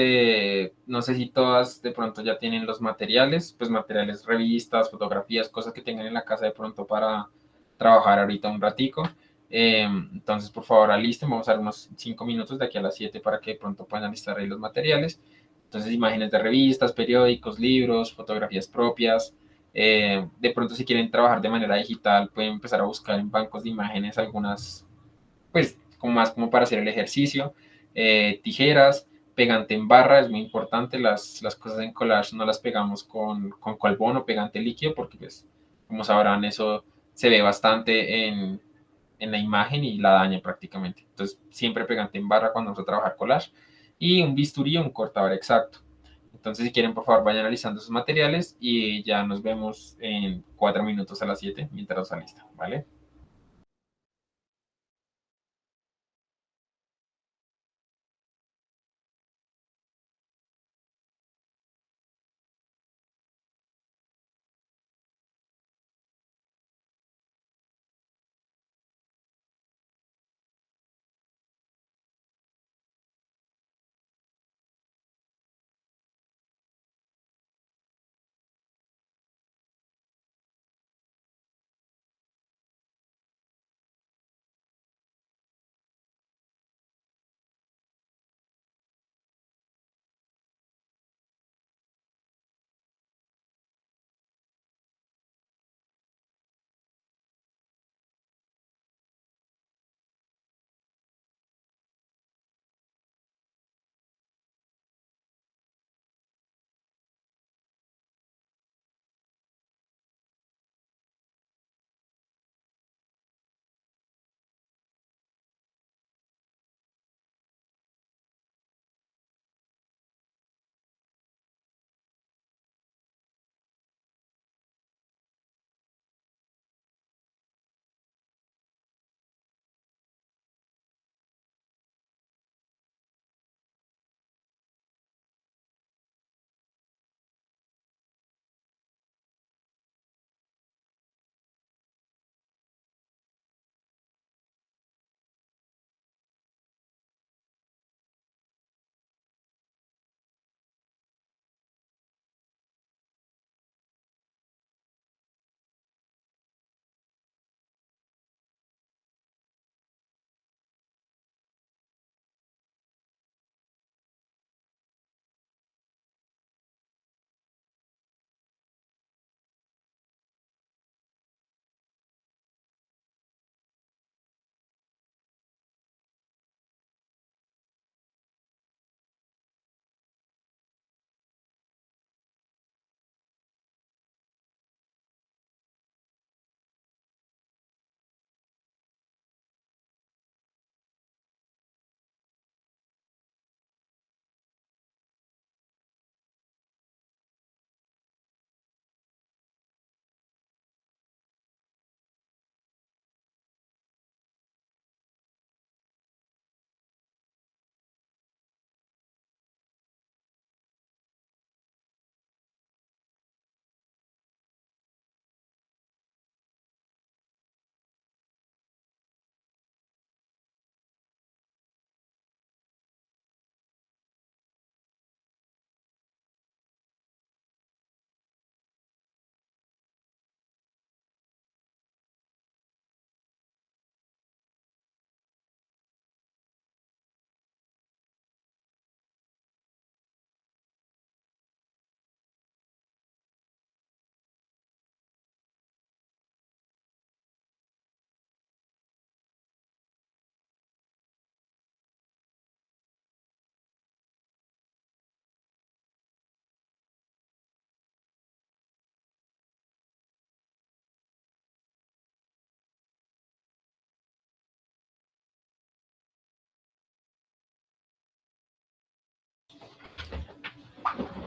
[SPEAKER 1] no sé si todas de pronto ya tienen los materiales, pues materiales, revistas, fotografías, cosas que tengan en la casa de pronto para trabajar ahorita un ratico. Entonces, por favor, alisten, vamos a dar unos 5 minutos de aquí a las 7 para que de pronto puedan listar ahí los materiales. Entonces, imágenes de revistas, periódicos, libros, fotografías propias. De pronto, si quieren trabajar de manera digital, pueden empezar a buscar en bancos de imágenes algunas, pues, como más como para hacer el ejercicio. Tijeras, pegante en barra, es muy importante. Las cosas en collage no las pegamos con colbón o pegante líquido porque, pues, como sabrán, eso se ve bastante en la imagen y la daña prácticamente. Entonces, siempre pegante en barra cuando vamos a trabajar collage. Y un bisturí o un cortador exacto. Entonces, si quieren, por favor, vayan analizando sus materiales y ya nos vemos en 4 minutos a las 7 mientras los alista, ¿vale?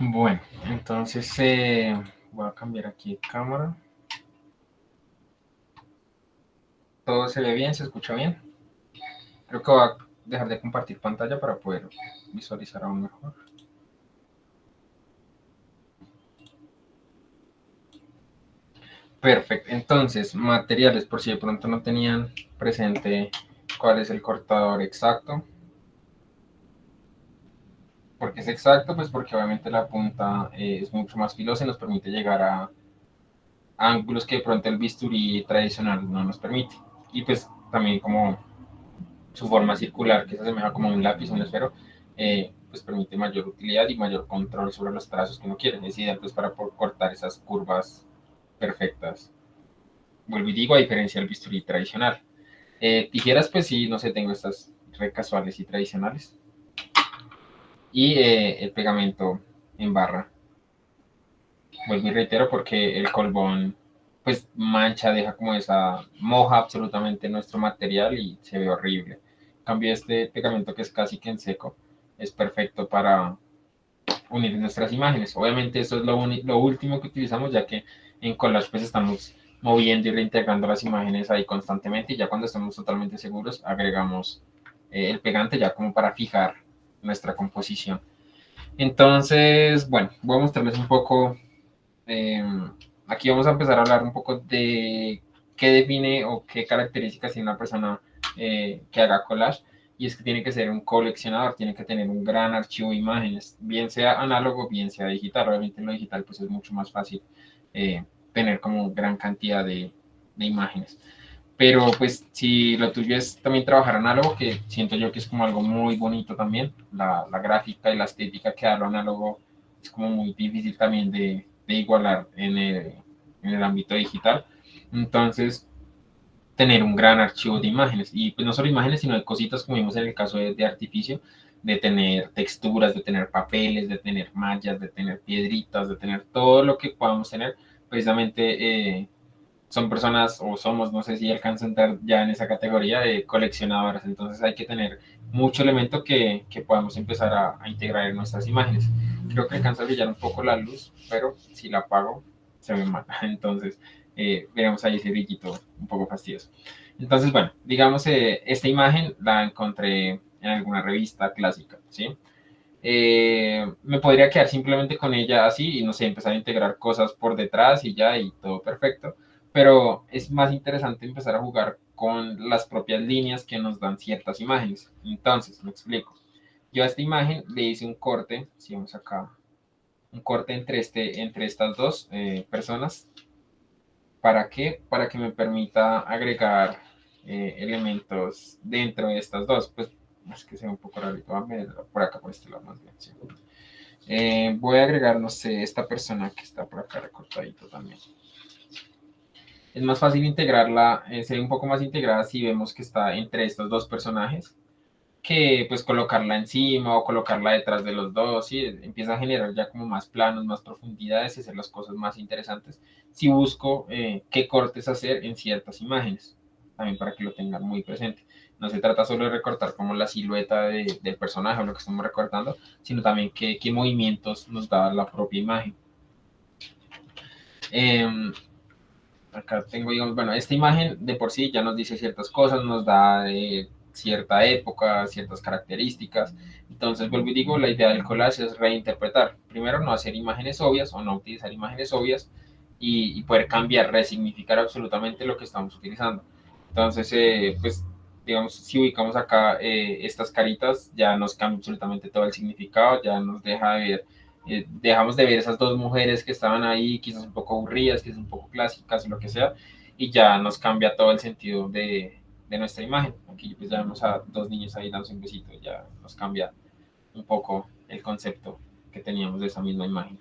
[SPEAKER 1] Bueno, entonces voy a cambiar aquí de cámara. ¿Todo se ve bien? ¿Se escucha bien? Creo que voy a dejar de compartir pantalla para poder visualizar aún mejor. Perfecto. Entonces, materiales, por si de pronto no tenían presente cuál es el cortador exacto. ¿Por qué es exacto? Pues porque obviamente la punta es mucho más filosa y nos permite llegar a ángulos que de pronto el bisturí tradicional no nos permite. Y pues también como su forma circular, que se asemeja como un lápiz o un esfero, pues permite mayor utilidad y mayor control sobre los trazos que uno quiere. Es ideal pues para cortar esas curvas perfectas. Vuelvo y digo, a diferencia del bisturí tradicional. Tijeras, pues sí, no sé, tengo estas re casuales y tradicionales. Y el pegamento en barra. Vuelvo y reitero porque el colbón pues mancha, deja como esa, moja absolutamente nuestro material y se ve horrible. En cambio este pegamento que es casi que en seco es perfecto para unir nuestras imágenes. Obviamente eso es lo último que utilizamos ya que en collage pues estamos moviendo y reintegrando las imágenes ahí constantemente y ya cuando estamos totalmente seguros agregamos el pegante ya como para fijar nuestra composición. Entonces, bueno, voy a mostrarles un poco eh, aquí vamos a empezar a hablar un poco de qué define o qué características tiene una persona que haga collage. Y es que tiene que ser un coleccionador, tiene que tener un gran archivo de imágenes, bien sea análogo, bien sea digital. Obviamente en lo digital pues es mucho más fácil eh, tener como gran cantidad de imágenes. Pero pues si lo tuyo es también trabajar análogo, que siento yo que es como algo muy bonito también, la gráfica y la estética que da lo análogo es como muy difícil también de igualar en el ámbito digital. Entonces, tener un gran archivo de imágenes, y pues no solo imágenes, sino de cositas como vimos en el caso de artificio, de tener texturas, de tener papeles, de tener mallas, de tener piedritas, de tener todo lo que podamos tener, precisamente son personas o somos, no sé si alcanzan a entrar ya en esa categoría de coleccionadoras, entonces hay que tener mucho elemento que podamos empezar a integrar en nuestras imágenes. Creo que alcanza a brillar un poco la luz, pero si la apago se ve mal, entonces veremos ahí ese brillito un poco fastidioso. Entonces, bueno, digamos, esta imagen la encontré en alguna revista clásica, ¿sí? Me podría quedar simplemente con ella así y no sé, empezar a integrar cosas por detrás y ya y todo perfecto, pero es más interesante empezar a jugar con las propias líneas que nos dan ciertas imágenes. Entonces, me explico. Yo a esta imagen le hice un corte, si vamos acá, un corte entre estas dos personas. ¿Para qué? Para que me permita agregar elementos dentro de estas dos. Pues es que sea un poco rarito. Vamos a ver por acá, por este lado más bien. Sí. Voy a agregar, no sé, esta persona que está por acá recortadito también. Es más fácil integrarla, sería un poco más integrada si vemos que está entre estos dos personajes, que pues colocarla encima o colocarla detrás de los dos, y empieza a generar ya como más planos, más profundidades y hacer las cosas más interesantes. Si busco qué cortes hacer en ciertas imágenes, también para que lo tengan muy presente. No se trata solo de recortar como la silueta del personaje o lo que estamos recortando, sino también qué movimientos nos da la propia imagen. Eh, Acá tengo, digamos, bueno, esta imagen de por sí ya nos dice ciertas cosas, nos da cierta época, ciertas características. Entonces, vuelvo y digo, la idea del collage es reinterpretar. Primero, no hacer imágenes obvias o no utilizar imágenes obvias y poder cambiar, resignificar absolutamente lo que estamos utilizando. Entonces, pues, digamos, si ubicamos acá estas caritas, ya nos cambia absolutamente todo el significado, ya nos deja de ver dejamos de ver esas dos mujeres que estaban ahí, quizás un poco aburridas, quizás un poco clásicas, lo que sea, y ya nos cambia todo el sentido de nuestra imagen. Aquí pues ya vemos a dos niños ahí dándose un besito, ya nos cambia un poco el concepto que teníamos de esa misma imagen.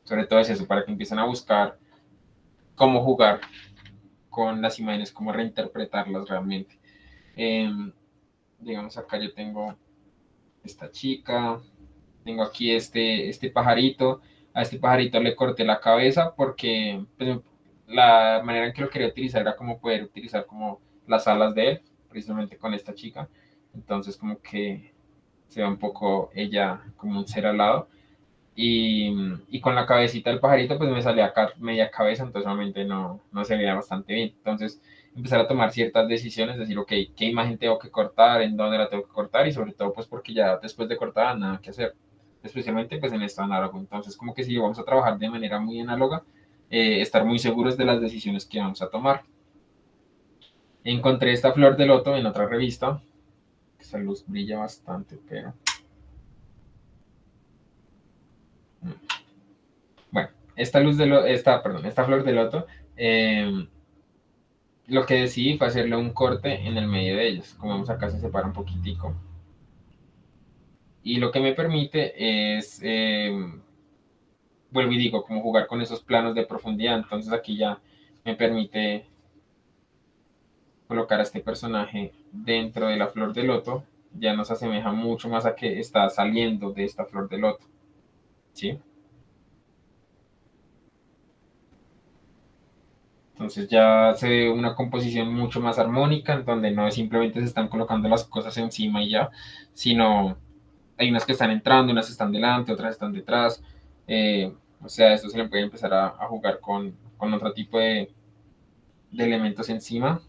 [SPEAKER 1] Sobre todo es eso, para que empiecen a buscar cómo jugar con las imágenes, cómo reinterpretarlas realmente. Eh, digamos, acá yo tengo esta chica, tengo aquí este pajarito. A este pajarito le corté la cabeza porque pues, la manera en que lo quería utilizar era como poder utilizar como las alas de él, precisamente con esta chica. Entonces como que se ve un poco ella como un ser alado. y con la cabecita del pajarito pues me salía acá media cabeza, entonces obviamente no se veía bastante bien. Entonces empezar a tomar ciertas decisiones, decir, ok, ¿qué imagen tengo que cortar? ¿En dónde la tengo que cortar? Y sobre todo pues porque ya después de cortar nada que hacer, especialmente pues en esto análogo. Entonces como que si vamos a trabajar de manera muy análoga, estar muy seguros de las decisiones que vamos a tomar. Encontré esta flor de loto en otra revista. Esa luz brilla bastante, pero... Bueno, esta flor de loto, lo que decidí fue hacerle un corte en el medio de ellas. Como vemos acá se separa un poquitico. Y lo que me permite es, vuelvo y digo, como jugar con esos planos de profundidad. Entonces aquí ya me permite colocar a este personaje dentro de la flor de loto. Ya nos asemeja mucho más a que está saliendo de esta flor de loto. ¿Sí? Entonces ya se ve una composición mucho más armónica, en donde no simplemente se están colocando las cosas encima y ya, sino hay unas que están entrando, unas están delante, otras están detrás. O sea, esto se le puede empezar a jugar con otro tipo de elementos encima,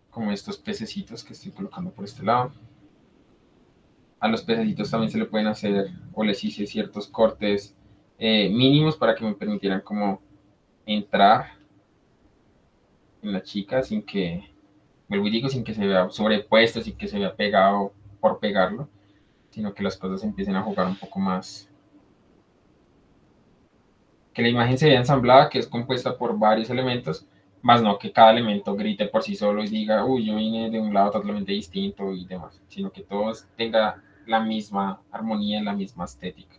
[SPEAKER 1] como estos pececitos que estoy colocando por este lado. A los pececitos también se le pueden hacer, o les hice ciertos cortes mínimos para que me permitieran como entrar en la chica sin que, vuelvo y digo, sin que se vea sobrepuesto, sin que se vea pegado por pegarlo, sino que las cosas empiecen a jugar un poco más. Que la imagen se vea ensamblada, que es compuesta por varios elementos, más no que cada elemento grite por sí solo y diga, uy, yo vine de un lado totalmente distinto y demás, sino que todos tenga la misma armonía, la misma estética.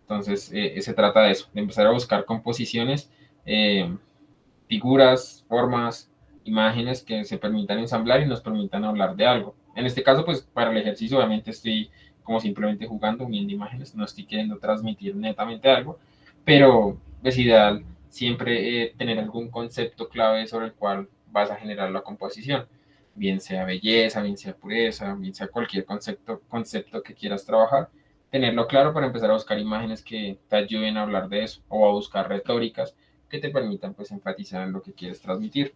[SPEAKER 1] Entonces, se trata de eso, de empezar a buscar composiciones, eh, figuras, formas, imágenes que se permitan ensamblar y nos permitan hablar de algo. En este caso, pues para el ejercicio obviamente estoy como simplemente jugando, viendo imágenes, no estoy queriendo transmitir netamente algo, pero es ideal siempre tener algún concepto clave sobre el cual vas a generar la composición, bien sea belleza, bien sea pureza, bien sea cualquier concepto que quieras trabajar, tenerlo claro para empezar a buscar imágenes que te ayuden a hablar de eso o a buscar retóricas que te permitan pues enfatizar en lo que quieres transmitir.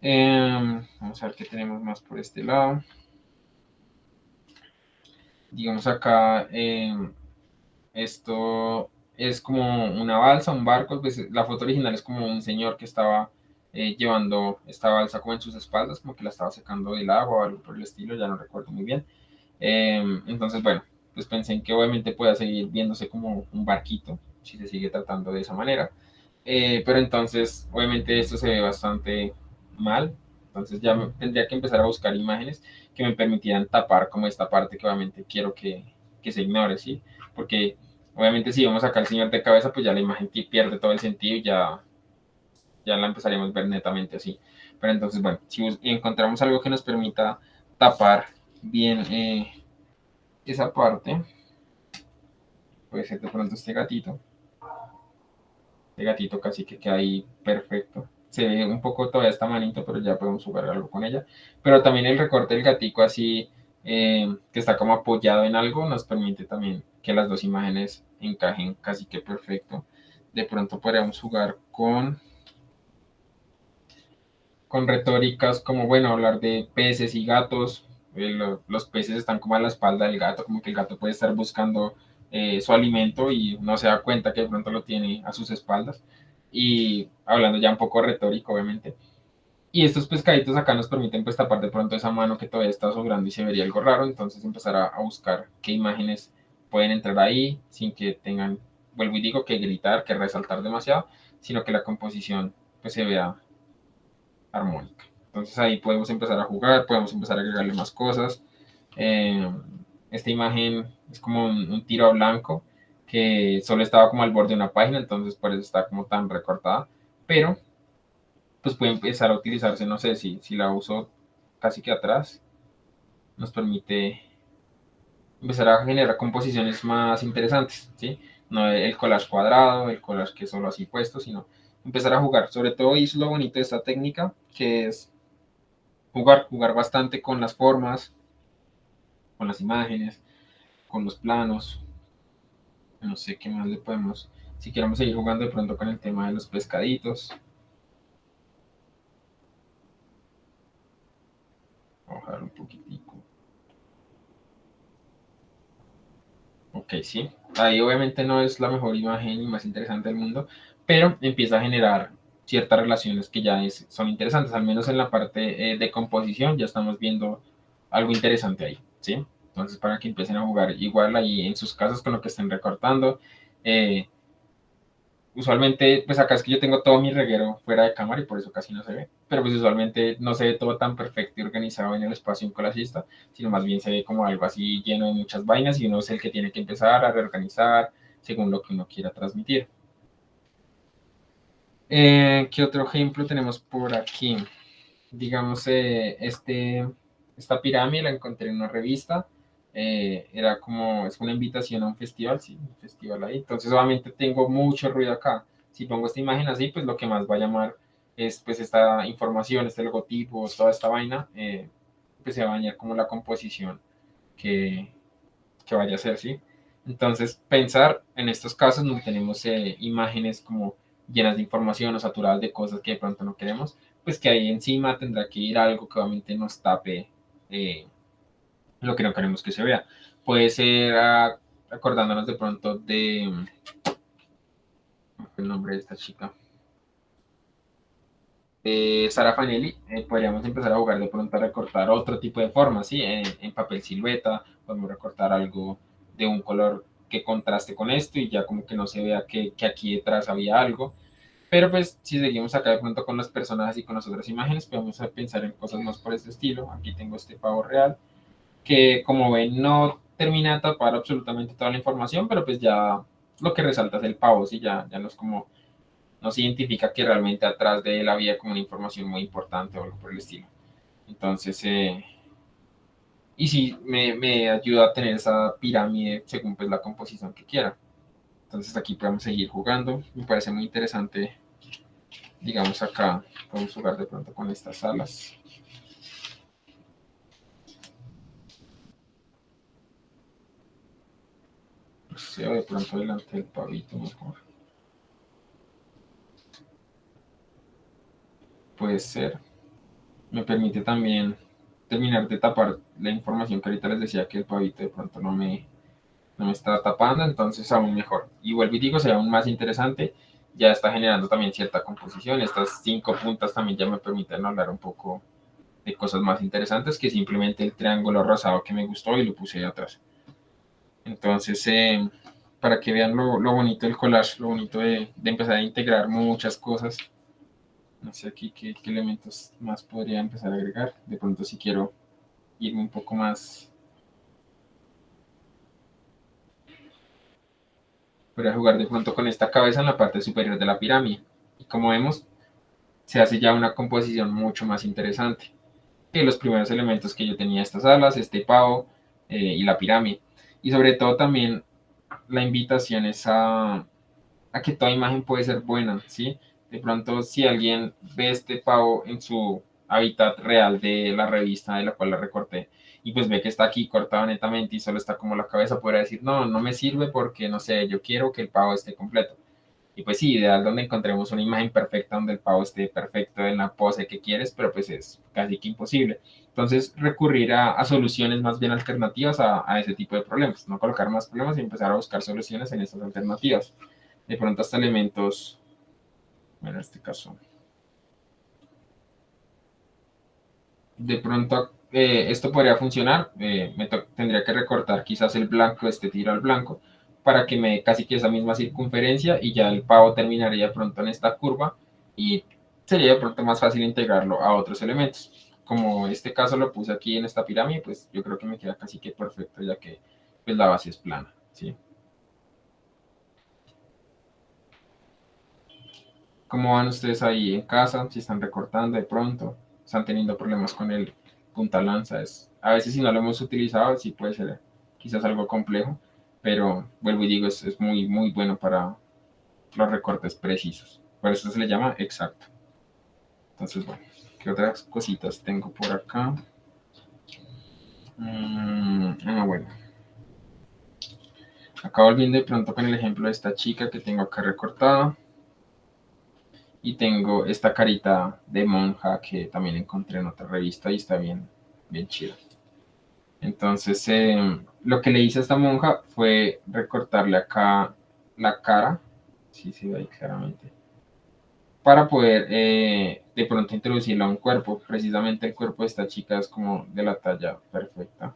[SPEAKER 1] Vamos a ver qué tenemos más por este lado. Digamos acá, esto es como una balsa, un barco, pues la foto original es como un señor que estaba llevando esta balsa como en sus espaldas, como que la estaba sacando del agua o algo por el estilo, ya no recuerdo muy bien. Entonces, bueno, pues pensé en que obviamente pueda seguir viéndose como un barquito, si se sigue tratando de esa manera. Pero entonces, obviamente esto se ve bastante mal. Entonces ya tendría que empezar a buscar imágenes que me permitieran tapar como esta parte que obviamente quiero que se ignore, ¿sí? Porque obviamente si vamos acá al señor de cabeza, pues ya la imagen pierde todo el sentido y ya la empezaríamos a ver netamente así. Pero entonces, bueno, si encontramos algo que nos permita tapar bien esa parte, puede ser de pronto este gatito casi que queda ahí perfecto. Se ve un poco todavía esta manito, pero ya podemos jugar algo con ella. Pero también el recorte del gatico así, que está como apoyado en algo, nos permite también que las dos imágenes encajen casi que perfecto. De pronto podríamos jugar con retóricas como, bueno, hablar de peces y gatos. Los peces están como a la espalda del gato, como que el gato puede estar buscando su alimento y no se da cuenta que de pronto lo tiene a sus espaldas. Y hablando ya un poco retórico, obviamente. Y estos pescaditos acá nos permiten pues tapar de pronto esa mano que todavía está sobrando y se vería algo raro. Entonces empezar a buscar qué imágenes pueden entrar ahí sin que tengan, vuelvo y digo, que gritar, que resaltar demasiado, sino que la composición pues se vea armónica. Entonces ahí podemos empezar a jugar, podemos empezar a agregarle más cosas. Eh, esta imagen es como un tiro a blanco que solo estaba como al borde de una página, entonces por eso está como tan recortada, pero pues puede empezar a utilizarse, no sé, si la uso casi que atrás, nos permite empezar a generar composiciones más interesantes, ¿sí? No el collage cuadrado, el collage que es solo así puesto, sino empezar a jugar. Sobre todo, y es lo bonito de esta técnica, que es jugar bastante con las formas, con las imágenes, con los planos. No sé qué más le podemos, si queremos seguir jugando de pronto con el tema de los pescaditos. Vamos a bajar un poquitico. Ok, sí. Ahí obviamente no es la mejor imagen y más interesante del mundo, pero empieza a generar ciertas relaciones que ya son interesantes, al menos en la parte de composición ya estamos viendo algo interesante ahí, ¿sí? Entonces para que empiecen a jugar igual ahí en sus casas con lo que estén recortando. Eh, Usualmente, pues acá es que yo tengo todo mi reguero fuera de cámara y por eso casi no se ve, pero pues usualmente no se ve todo tan perfecto y organizado en el espacio un collagista, sino más bien se ve como algo así lleno de muchas vainas y uno es el que tiene que empezar a reorganizar según lo que uno quiera transmitir. ¿Qué otro ejemplo tenemos por aquí? Digamos, esta pirámide la encontré en una revista. Era como, es una invitación a un festival, sí, un festival ahí. Entonces, obviamente tengo mucho ruido acá. Si pongo esta imagen así, pues lo que más va a llamar es pues esta información, este logotipo, toda esta vaina, pues se va a dañar como la composición que, que vaya a ser, ¿sí? Entonces, pensar en estos casos donde tenemos imágenes como llenas de información o saturadas de cosas que de pronto no queremos, pues que ahí encima tendrá que ir algo que obviamente nos tape eh, lo que no queremos que se vea. Puede ser acordándonos de pronto de el nombre de esta chica, Sara Fanelli, podríamos empezar a jugar de pronto a recortar otro tipo de formas, ¿sí? En papel silueta, podemos recortar algo de un color que contraste con esto y ya como que no se vea que aquí detrás había algo. Pero pues si seguimos acá de pronto con las personas y con las otras imágenes, podemos pensar en cosas más por este estilo. Aquí tengo este pavo real, que como ven no termina de tapar absolutamente toda la información, pero pues ya lo que resalta es el pavo, ¿sí? Ya no es como no se identifica que realmente atrás de él había como una información muy importante o algo por el estilo. Entonces, y sí, me ayuda a tener esa pirámide según pues la composición que quiera. Entonces aquí podemos seguir jugando. Me parece muy interesante, digamos acá, podemos jugar de pronto con estas alas. O sea, de pronto delante del pavito mejor. Puede ser. Me permite también terminar de tapar la información que ahorita les decía que el pavito de pronto no me está tapando, entonces aún mejor. Y vuelvo y digo, será aún más interesante. Ya está generando también cierta composición. Estas 5 puntas también ya me permiten hablar un poco de cosas más interesantes que simplemente el triángulo rosado que me gustó y lo puse ahí atrás. Entonces, para que vean lo bonito del collage, lo bonito de empezar a integrar muchas cosas. No sé aquí qué elementos más podría empezar a agregar. De pronto si quiero irme un poco más, podría jugar de pronto con esta cabeza en la parte superior de la pirámide. Y como vemos, se hace ya una composición mucho más interesante que los primeros elementos que yo tenía, estas alas, este pavo y la pirámide. Y sobre todo también la invitación es a que toda imagen puede ser buena, ¿sí? De pronto, si alguien ve este pavo en su hábitat real de la revista de la cual la recorté y pues ve que está aquí cortado netamente y solo está como la cabeza, podría decir, no, no me sirve porque, no sé, yo quiero que el pavo esté completo. Y pues sí, ideal donde encontremos una imagen perfecta, donde el pavo esté perfecto en la pose que quieres, pero pues es casi que imposible. Entonces, recurrir a soluciones más bien alternativas a ese tipo de problemas, no colocar más problemas y empezar a buscar soluciones en estas alternativas. De pronto hasta elementos, bueno, en este caso, de pronto esto podría funcionar, tendría que recortar quizás el blanco, este tiro al blanco, para que me dé casi que esa misma circunferencia y ya el pavo terminaría pronto en esta curva y sería de pronto más fácil integrarlo a otros elementos. Como este caso lo puse aquí en esta pirámide, pues yo creo que me queda casi que perfecto ya que pues la base es plana, ¿sí? ¿Cómo van ustedes ahí en casa? Si están recortando de pronto, están teniendo problemas con el punta lanza. A veces si no lo hemos utilizado, sí puede ser quizás algo complejo, pero vuelvo y digo, es muy, muy bueno para los recortes precisos. Por eso se le llama exacto. Entonces, bueno, ¿qué otras cositas tengo por acá? Bueno. Acá volviendo de pronto con el ejemplo de esta chica que tengo acá recortada. Y tengo esta carita de monja que también encontré en otra revista y está bien, bien chida. Entonces, lo que le hice a esta monja fue recortarle acá la cara, sí se ve ahí claramente, para poder de pronto introducirla a un cuerpo. Precisamente el cuerpo de esta chica es como de la talla perfecta.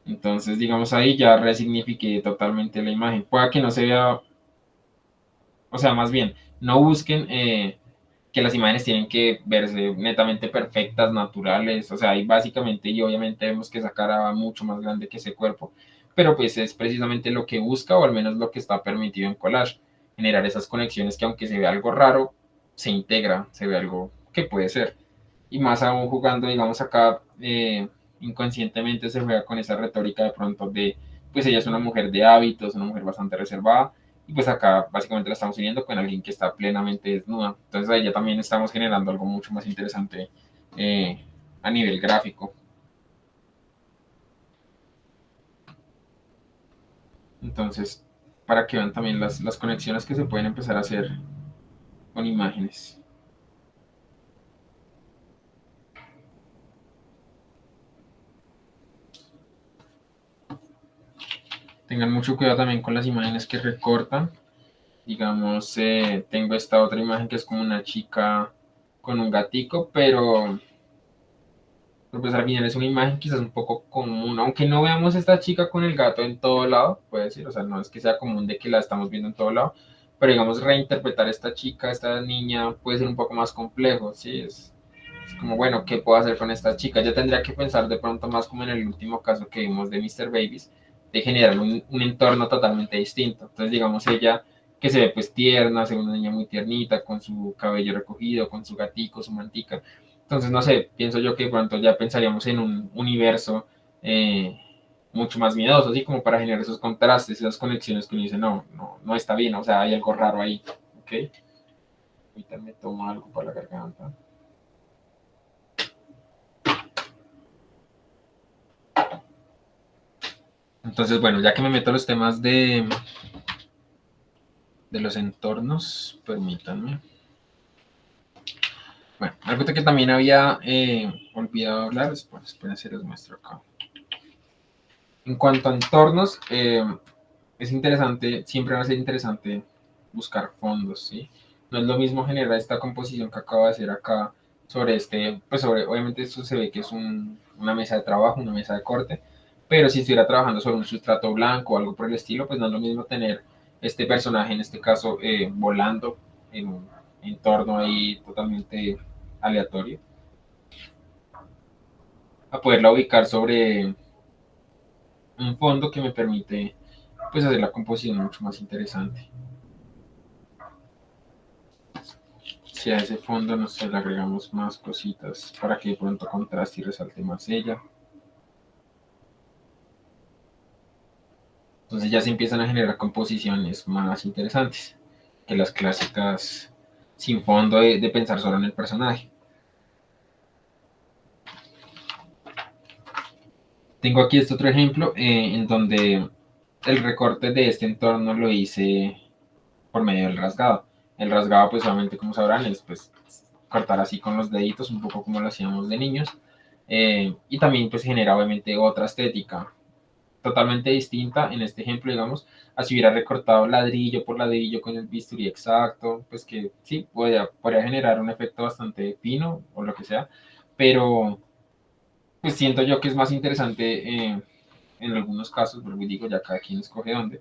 [SPEAKER 1] Entonces, digamos ahí ya resignifiqué totalmente la imagen. Pueda que no se vea, o sea, más bien, no busquen que las imágenes tienen que verse netamente perfectas, naturales, o sea, ahí básicamente y obviamente vemos que esa cara va mucho más grande que ese cuerpo, pero pues es precisamente lo que busca o al menos lo que está permitido en collage, generar esas conexiones que aunque se vea algo raro, se integra, se ve algo que puede ser. Y más aún jugando, digamos acá, inconscientemente se juega con esa retórica de pronto de, pues ella es una mujer de hábitos, una mujer bastante reservada, y pues acá básicamente la estamos uniendo con alguien que está plenamente desnuda. Entonces ahí ya también estamos generando algo mucho más interesante eh, a nivel gráfico. Entonces, para que vean también las conexiones que se pueden empezar a hacer con imágenes. Tengan mucho cuidado también con las imágenes que recortan. Digamos, tengo esta otra imagen que es como una chica con un gatico, pero pues al final es una imagen quizás un poco común, aunque no veamos esta chica con el gato en todo lado, puede decir, o sea, no es que sea común de que la estamos viendo en todo lado, pero digamos reinterpretar a esta chica, a esta niña puede ser un poco más complejo, ¿sí? Es como, bueno, ¿qué puedo hacer con esta chica? Ya tendría que pensar de pronto más como en el último caso que vimos de Mr. Babies, de generar un entorno totalmente distinto. Entonces, digamos, ella que se ve pues tierna, se ve una niña muy tiernita, con su cabello recogido, con su gatico, su mantica. Entonces, no sé, pienso yo que de pronto ya pensaríamos en un universo eh, mucho más miedoso, así como para generar esos contrastes, esas conexiones que uno dice, no, no, no está bien, o sea, hay algo raro ahí, ¿ok? Ahorita me tomo algo para la garganta. Entonces, bueno, ya que me meto a los temas de los entornos, permítanme. Bueno, algo que también había olvidado hablar, esperen si les muestro acá. En cuanto a entornos, es interesante, siempre va a ser interesante buscar fondos, ¿sí? No es lo mismo generar esta composición que acabo de hacer acá sobre pues sobre, obviamente esto se ve que es una mesa de trabajo, una mesa de corte, pero si estuviera trabajando sobre un sustrato blanco o algo por el estilo, pues no es lo mismo tener este personaje, en este caso, volando en un entorno ahí totalmente aleatorio, a poderla ubicar sobre un fondo que me permite pues hacer la composición mucho más interesante. Si a ese fondo no se le agregamos más cositas para que de pronto contraste y resalte más ella. Entonces ya se empiezan a generar composiciones más interesantes que las clásicas sin fondo de pensar solo en el personaje. Tengo aquí este otro ejemplo en donde el recorte de este entorno lo hice por medio del rasgado. El rasgado, pues obviamente como sabrán, es pues cortar así con los deditos, un poco como lo hacíamos de niños. Y también pues genera obviamente otra estética totalmente distinta en este ejemplo, digamos, así hubiera recortado ladrillo por ladrillo con el bisturí exacto, pues que sí, podría generar un efecto bastante fino o lo que sea, pero pues siento yo que es más interesante en algunos casos, vuelvo y digo, ya cada quien escoge dónde,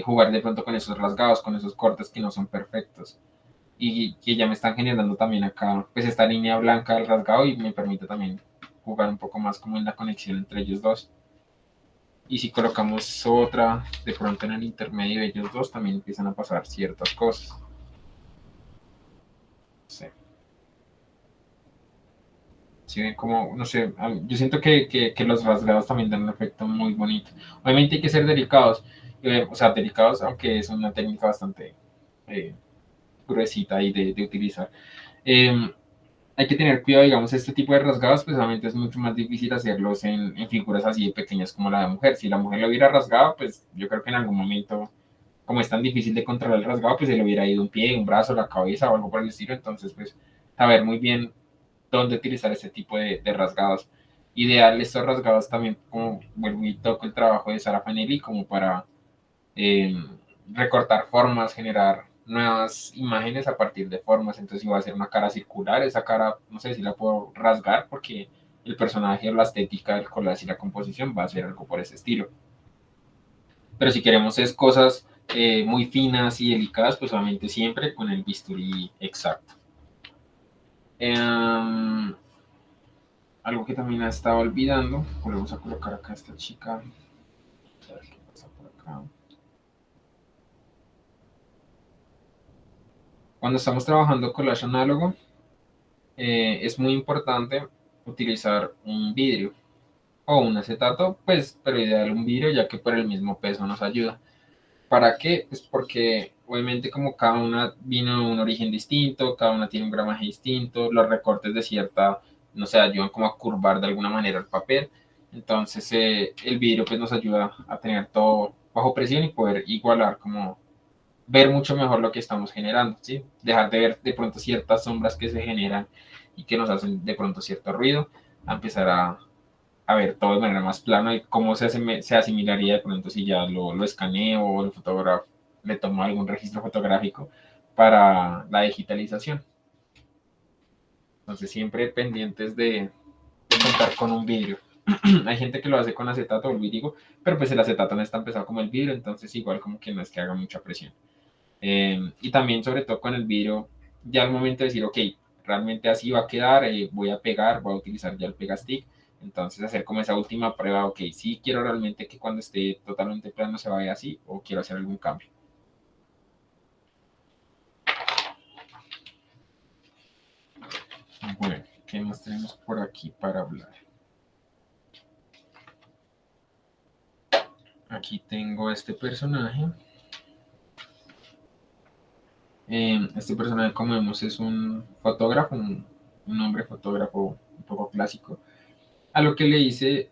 [SPEAKER 1] jugar de pronto con esos rasgados, con esos cortes que no son perfectos y que ya me están generando también acá, pues esta línea blanca del rasgado y me permite también jugar un poco más como en la conexión entre ellos dos. Y si colocamos otra de pronto en el intermedio de ellos dos, también empiezan a pasar ciertas cosas. Sí. Si ven como, no sé, yo siento que los rasgados también dan un efecto muy bonito. Obviamente hay que ser delicados, o sea, delicados, aunque es una técnica bastante eh, gruesita ahí de utilizar. Eh, hay que tener cuidado, digamos, este tipo de rasgados, pues obviamente es mucho más difícil hacerlos en figuras así de pequeñas como la de mujer. Si la mujer lo hubiera rasgado, pues yo creo que en algún momento, como es tan difícil de controlar el rasgado, pues se le hubiera ido un pie, un brazo, la cabeza o algo por el estilo. Entonces, pues saber muy bien dónde utilizar este tipo de rasgados. Ideal estos rasgados también, como vuelvo y toco el trabajo de Sara Fanelli, como para eh, recortar formas, generar nuevas imágenes a partir de formas. Entonces, si va a ser una cara circular, esa cara, no sé si la puedo rasgar porque el personaje o la estética del collage y la composición va a ser algo por ese estilo. Pero si queremos es cosas muy finas y delicadas, pues obviamente siempre con el bisturí exacto. Eh, algo que también ha estado olvidando, volvemos a colocar acá a esta chica. A ver qué pasa por acá. Cuando estamos trabajando collage análogo, es muy importante utilizar un vidrio o un acetato, pues, pero ideal un vidrio ya que por el mismo peso nos ayuda. ¿Para qué? Pues porque obviamente como cada una vino de un origen distinto, cada una tiene un gramaje distinto, los recortes de cierta, no sé, ayudan como a curvar de alguna manera el papel. Entonces el vidrio pues nos ayuda a tener todo bajo presión y poder igualar como ver mucho mejor lo que estamos generando, ¿sí? Dejar de ver de pronto ciertas sombras que se generan y que nos hacen de pronto cierto ruido, a empezar a ver todo de manera más plana y cómo se asimilaría de pronto si ya lo escaneo o el fotógrafo le tomó algún registro fotográfico para la digitalización. Entonces siempre pendientes de contar con un vidrio. Hay gente que lo hace con acetato o el vidrio, pero pues el acetato no es tan pesado como el vidrio, entonces igual como que no es que haga mucha presión. Y también sobre todo con el vidrio, ya al momento de decir, ok, realmente así va a quedar, voy a pegar, voy a utilizar ya el pegastick, entonces hacer como esa última prueba, ok, sí quiero realmente que cuando esté totalmente plano se vaya así o quiero hacer algún cambio. Bueno, ¿qué más tenemos por aquí para hablar? Aquí tengo este personaje. Este personaje, como vemos, es un fotógrafo, un hombre fotógrafo un poco clásico. A lo que le hice,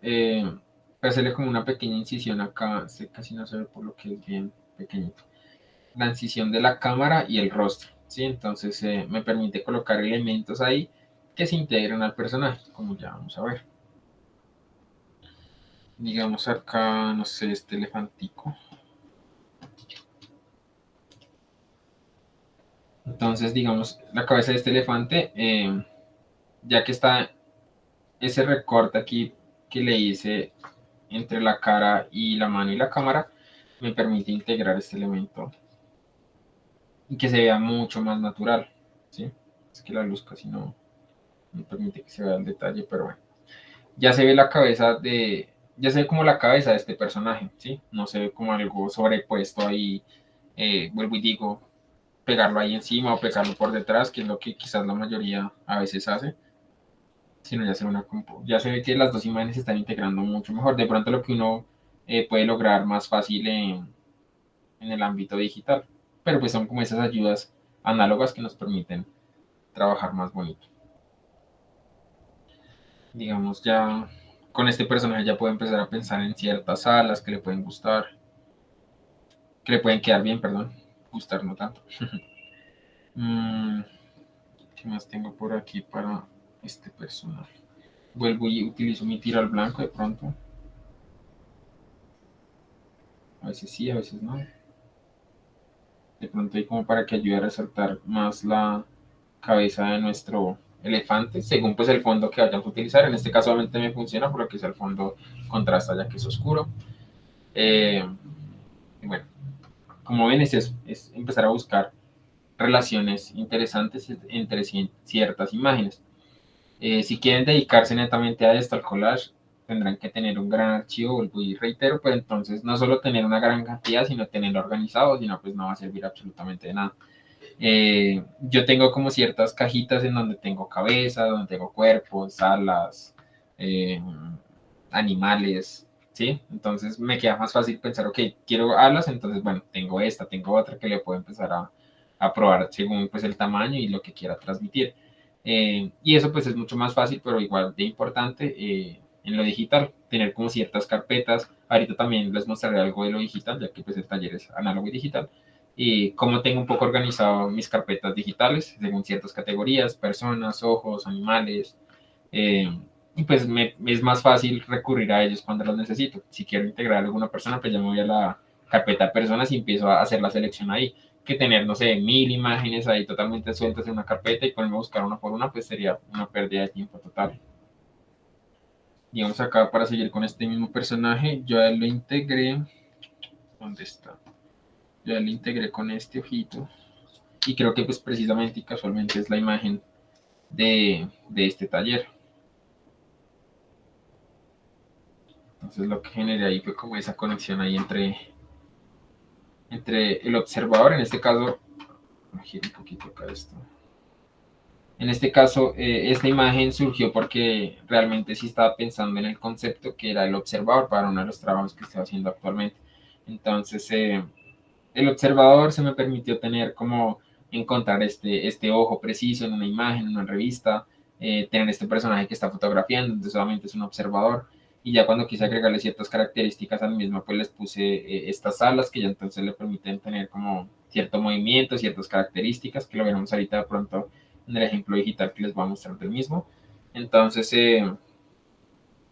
[SPEAKER 1] hacerle como una pequeña incisión acá, este casi no se ve por lo que es bien pequeñito. La incisión de la cámara y el rostro, ¿sí? Entonces me permite colocar elementos ahí que se integran al personaje, como ya vamos a ver. Digamos acá, no sé, este elefantico. Entonces, digamos, la cabeza de este elefante, ya que está ese recorte aquí que le hice entre la cara y la mano y la cámara, me permite integrar este elemento y que se vea mucho más natural, ¿sí? Es que la luz casi no permite que se vea el detalle, pero bueno. Ya se ve la cabeza ya se ve como la cabeza de este personaje, ¿sí? No se ve como algo sobrepuesto ahí, vuelvo y digo, pegarlo ahí encima o pegarlo por detrás, que es lo que quizás la mayoría a veces hace, sino ya se ve que las dos imágenes se están integrando mucho mejor. De pronto lo que uno puede lograr más fácil en el ámbito digital, pero pues son como esas ayudas análogas que nos permiten trabajar más bonito. Digamos, ya con este personaje ya puedo empezar a pensar en ciertas alas que le pueden gustar, que le pueden quedar bien, perdón, gustar no tanto. ¿Qué más tengo por aquí para este personaje? Vuelvo y utilizo mi tiro al blanco de pronto. A veces sí, a veces no. De pronto hay como para que ayude a resaltar más la cabeza de nuestro elefante, según pues el fondo que vayamos a utilizar. En este caso obviamente me funciona por lo que es el fondo contrasta ya que es oscuro. Eh, bueno, como ven es empezar a buscar relaciones interesantes entre ciertas imágenes. Si quieren dedicarse netamente a esto, al collage, tendrán que tener un gran archivo, vuelvo y reitero, pues entonces no solo tener una gran cantidad, sino tenerlo organizado, sino pues no va a servir absolutamente de nada. Yo tengo como ciertas cajitas en donde tengo cabeza, donde tengo cuerpos, alas, eh, animales, ¿sí? Entonces me queda más fácil pensar, ok, quiero alas, entonces bueno, tengo esta, tengo otra que le puedo empezar a probar según pues el tamaño y lo que quiera transmitir. Y eso pues es mucho más fácil, pero igual de importante en lo digital, tener como ciertas carpetas. Ahorita también les mostraré algo de lo digital, ya que pues el taller es análogo y digital. Y cómo tengo un poco organizado mis carpetas digitales según ciertas categorías, personas, ojos, animales. eh, y pues es más fácil recurrir a ellos cuando los necesito. Si quiero integrar a alguna persona, pues ya me voy a la carpeta de personas y empiezo a hacer la selección ahí. Que tener, no sé, 1000 imágenes ahí totalmente sueltas en una carpeta y ponerme a buscar una por una, pues sería una pérdida de tiempo total. Digamos acá para seguir con este mismo personaje, yo ya lo integré. ¿Dónde está? Yo ya lo integré con este ojito. Y creo que pues precisamente y casualmente es la imagen de este taller. Entonces lo que generé ahí fue como esa conexión ahí entre el observador, en este caso, giro un poquito acá esto. En este caso, esta imagen surgió porque realmente sí estaba pensando en el concepto que era el observador para uno de los trabajos que estoy haciendo actualmente. Entonces, el observador se me permitió tener como encontrar este ojo preciso en una imagen, en una revista, tener este personaje que está fotografiando, entonces solamente es un observador. Y ya cuando quise agregarle ciertas características al mismo, pues les puse estas alas que ya entonces le permiten tener como cierto movimiento, ciertas características, que lo veremos ahorita de pronto en el ejemplo digital que les voy a mostrar del mismo. Entonces,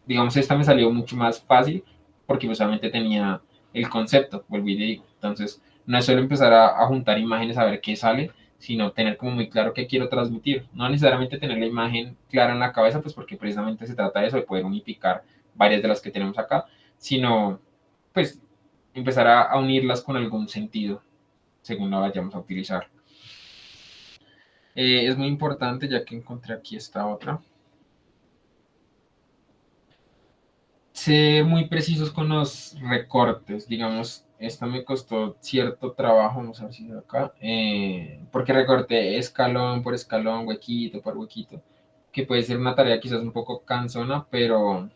[SPEAKER 1] digamos, esta me salió mucho más fácil porque usualmente tenía el concepto, vuelvo y digo. Entonces, no es solo empezar a juntar imágenes a ver qué sale, sino tener como muy claro qué quiero transmitir. No necesariamente tener la imagen clara en la cabeza, pues porque precisamente se trata de eso, de poder unificar varias de las que tenemos acá, sino pues empezar a unirlas con algún sentido según la vayamos a utilizar. Es muy importante, ya que encontré aquí esta otra, ser muy precisos con los recortes. Digamos, esta me costó cierto trabajo, vamos a ver si es acá, porque recorté escalón por escalón, huequito por huequito, que puede ser una tarea quizás un poco cansona, pero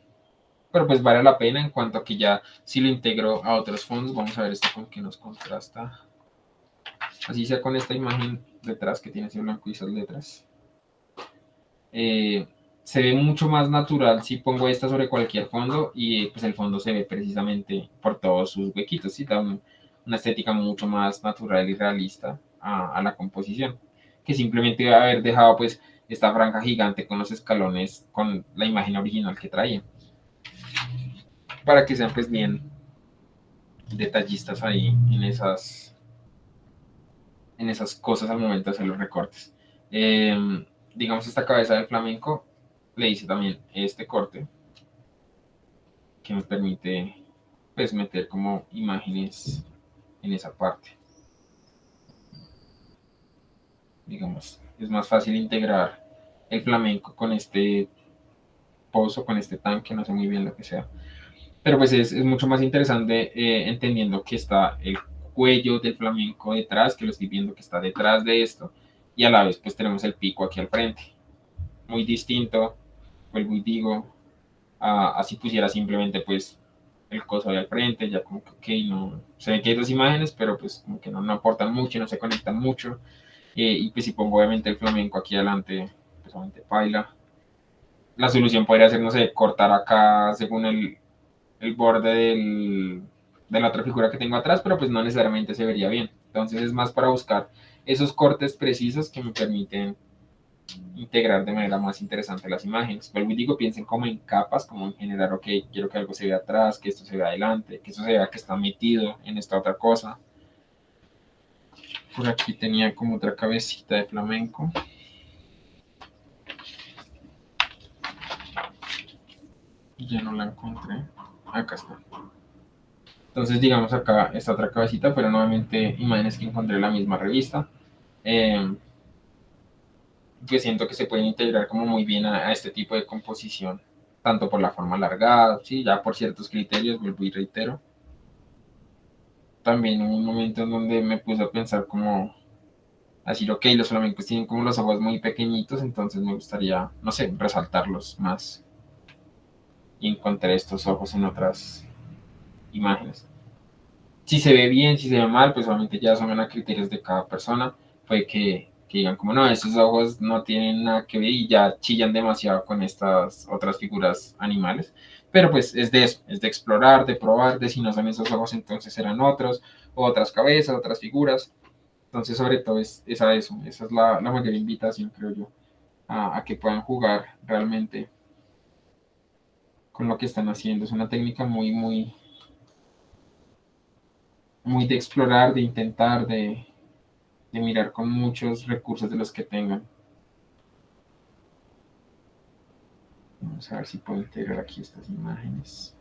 [SPEAKER 1] pues vale la pena en cuanto a que ya si lo integro a otros fondos, vamos a ver esto con que nos contrasta, así sea con esta imagen detrás que tiene ese blanco y esas letras. Eh, Se ve mucho más natural si pongo esta sobre cualquier fondo y pues el fondo se ve precisamente por todos sus huequitos, ¿sí? Da una estética mucho más natural y realista a la composición, que simplemente haber dejado pues esta franja gigante con los escalones con la imagen original que traía, para que sean pues bien detallistas ahí en esas cosas al momento de hacer los recortes. Digamos, esta cabeza del flamenco le hice también este corte que me permite pues meter como imágenes en esa parte. Digamos, es más fácil integrar el flamenco con este pozo, con este tanque, no sé muy bien lo que sea. Pero pues es mucho más interesante entendiendo que está el cuello del flamenco detrás, que lo estoy viendo que está detrás de esto, y a la vez pues tenemos el pico aquí al frente. Muy distinto, vuelvo y digo, así pusiera simplemente pues el coso de al frente, ya como que ok, no, se ven que hay dos imágenes, pero pues como que no aportan mucho, no se conectan mucho, y pues si pongo obviamente el flamenco aquí adelante, pues obviamente baila. La solución podría ser, no sé, cortar acá según el borde de la otra figura que tengo atrás, pero pues no necesariamente se vería bien. Entonces es más para buscar esos cortes precisos que me permiten integrar de manera más interesante las imágenes. Vuelvo y digo, piensen como en capas, como en generar, ok, quiero que algo se vea atrás, que esto se vea adelante, que eso se vea que está metido en esta otra cosa. Por aquí tenía como otra cabecita de flamenco. Ya no la encontré. Acá está. Entonces, digamos, acá esta otra cabecita fueron nuevamente imágenes que encontré en la misma revista. Eh, que siento que se pueden integrar como muy bien a este tipo de composición, tanto por la forma alargada, sí, ya por ciertos criterios, vuelvo y reitero. También hubo un momento en donde me puse a pensar como, así, ok, los flamencos tienen como los ojos muy pequeñitos, entonces me gustaría, no sé, resaltarlos más y encontré estos ojos en otras imágenes. Si se ve bien, si se ve mal, pues obviamente ya son a criterios de cada persona. Puede que que digan como no, esos ojos no tienen nada que ver y ya chillan demasiado con estas otras figuras animales. Pero pues es de eso, es de explorar, de probar, de si no son esos ojos entonces serán otros, o otras cabezas, otras figuras. Entonces sobre todo es a eso, esa es la mayor invitación creo yo, a que puedan jugar realmente con lo que están haciendo. Es una técnica muy de explorar, de intentar, de mirar con muchos recursos de los que tengan. Vamos a ver si puedo integrar aquí estas imágenes.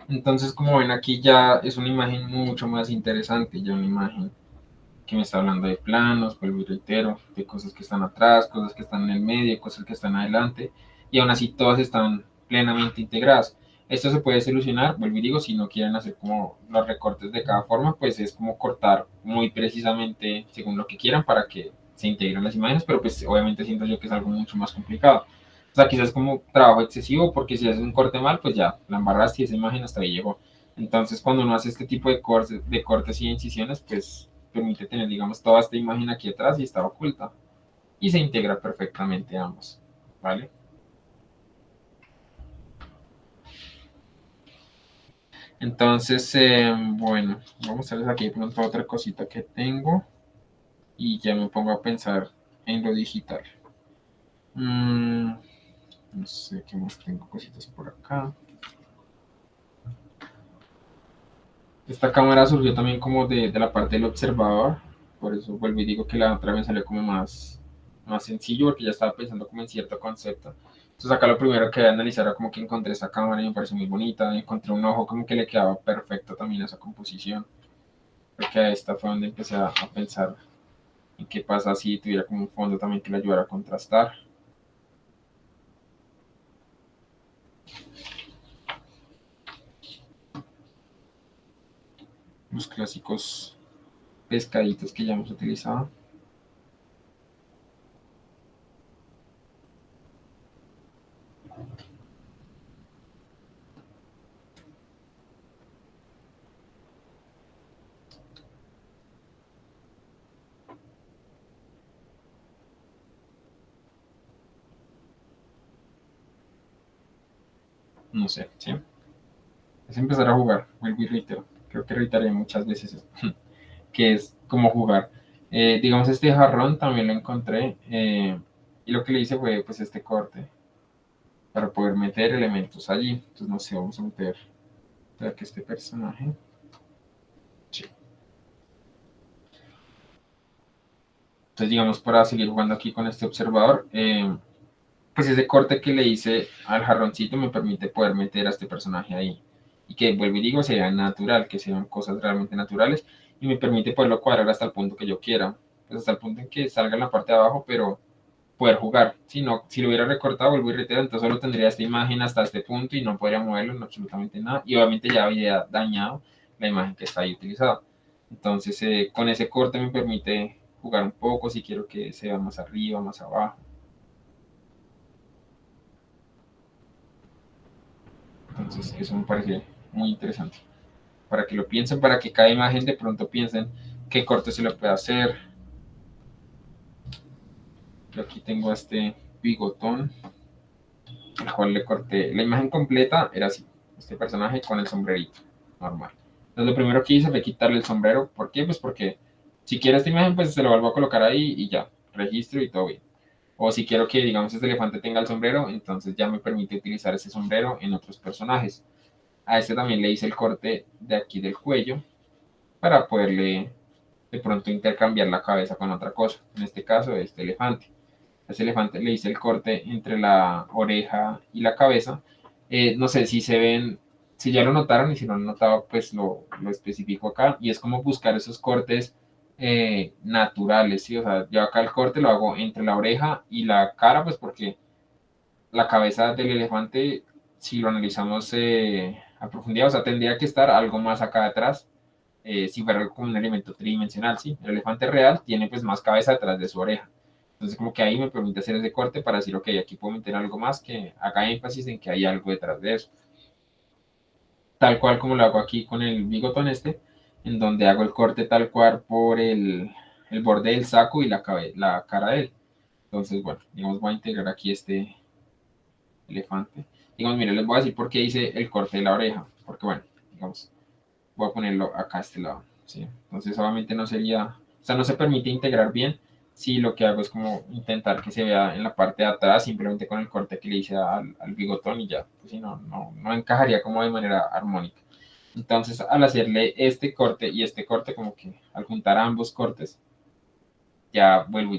[SPEAKER 1] Entonces, como ven aquí ya es una imagen mucho más interesante, ya una imagen que me está hablando de planos, vuelvo y reitero, de cosas que están atrás, cosas que están en el medio, cosas que están adelante, y aún así todas están plenamente integradas. Esto se puede solucionar, vuelvo y digo, si no quieren hacer como los recortes de cada forma, pues es como cortar muy precisamente según lo que quieran para que se integren las imágenes, pero pues obviamente siento yo que es algo mucho más complicado. O sea, quizás como trabajo excesivo, porque si haces un corte mal, pues ya la embarraste y esa imagen hasta ahí llegó. Entonces, cuando uno hace este tipo de cortes y incisiones, pues permite tener, digamos, toda esta imagen aquí atrás y está oculta. Y se integra perfectamente ambos, ¿vale? Entonces, bueno, vamos a ver aquí de pronto otra cosita que tengo y ya me pongo a pensar en lo digital. No sé qué más tengo, cositas por acá. Esta cámara surgió también como de la parte del observador, por eso vuelvo y digo que la otra me salió como más sencillo porque ya estaba pensando como en cierto concepto. Entonces acá lo primero que voy a analizar era como que encontré esta cámara y me pareció muy bonita, encontré un ojo como que le quedaba perfecto también a esa composición, porque a esta fue donde empecé a pensar en qué pasa si tuviera como un fondo también que le ayudara a contrastar. Los clásicos pescaditos que ya hemos utilizado. No sé, ¿sí? Es empezar a jugar, vuelvo y reitero. Creo que reiteré muchas veces esto, que es como jugar. Digamos, este jarrón también lo encontré y lo que le hice fue pues este corte para poder meter elementos allí. Entonces, no sé, vamos a meter que este personaje. Sí. Entonces, digamos, para seguir jugando aquí con este observador, pues ese corte que le hice al jarroncito me permite poder meter a este personaje ahí. Y que, vuelvo y digo, sea natural, que sean cosas realmente naturales. Y me permite poderlo cuadrar hasta el punto que yo quiera. Pues hasta el punto en que salga en la parte de abajo, pero poder jugar. Si no, si lo hubiera recortado, vuelvo y reitero, entonces solo tendría esta imagen hasta este punto y no podría moverlo en absolutamente nada. Y obviamente ya había dañado la imagen que está ahí utilizada. Entonces, con ese corte me permite jugar un poco si quiero que sea más arriba, más abajo. Entonces, eso me parece muy interesante. Para que lo piensen, para que cada imagen de pronto piensen qué corte se le puede hacer. Yo aquí tengo este bigotón, al cual le corté la imagen completa, era así, este personaje con el sombrerito, normal. Entonces lo primero que hice fue quitarle el sombrero. ¿Por qué? Pues porque si quiero esta imagen, pues se lo vuelvo a colocar ahí y ya, registro y todo bien. O si quiero que, digamos, este elefante tenga el sombrero, entonces ya me permite utilizar ese sombrero en otros personajes. A este también le hice el corte de aquí del cuello para poderle de pronto intercambiar la cabeza con otra cosa. En este caso, este elefante. A ese elefante le hice el corte entre la oreja y la cabeza. No sé si se ven, si ya lo notaron y si no lo han notado, pues lo especifico acá. Y es como buscar esos cortes naturales, ¿sí? O sea, yo acá el corte lo hago entre la oreja y la cara, pues porque la cabeza del elefante, si lo analizamos a profundidad, o sea, tendría que estar algo más acá atrás, si fuera como un elemento tridimensional, ¿sí? El elefante real tiene pues más cabeza detrás de su oreja. Entonces como que ahí me permite hacer ese corte para decir, ok, aquí puedo meter algo más que haga énfasis en que hay algo detrás de eso. Tal cual como lo hago aquí con el bigotón este, en donde hago el corte tal cual por el borde del saco y la cara de él. Entonces, bueno, digamos, voy a integrar aquí este elefante. Digamos, mire, les voy a decir por qué hice el corte de la oreja. Porque, bueno, digamos, voy a ponerlo acá a este lado, ¿sí? Entonces, obviamente no sería, o sea, no se permite integrar bien si lo que hago es como intentar que se vea en la parte de atrás simplemente con el corte que le hice al bigotón y ya, pues si no, no encajaría como de manera armónica. Entonces, al hacerle este corte y este corte, como que al juntar ambos cortes, ya vuelvo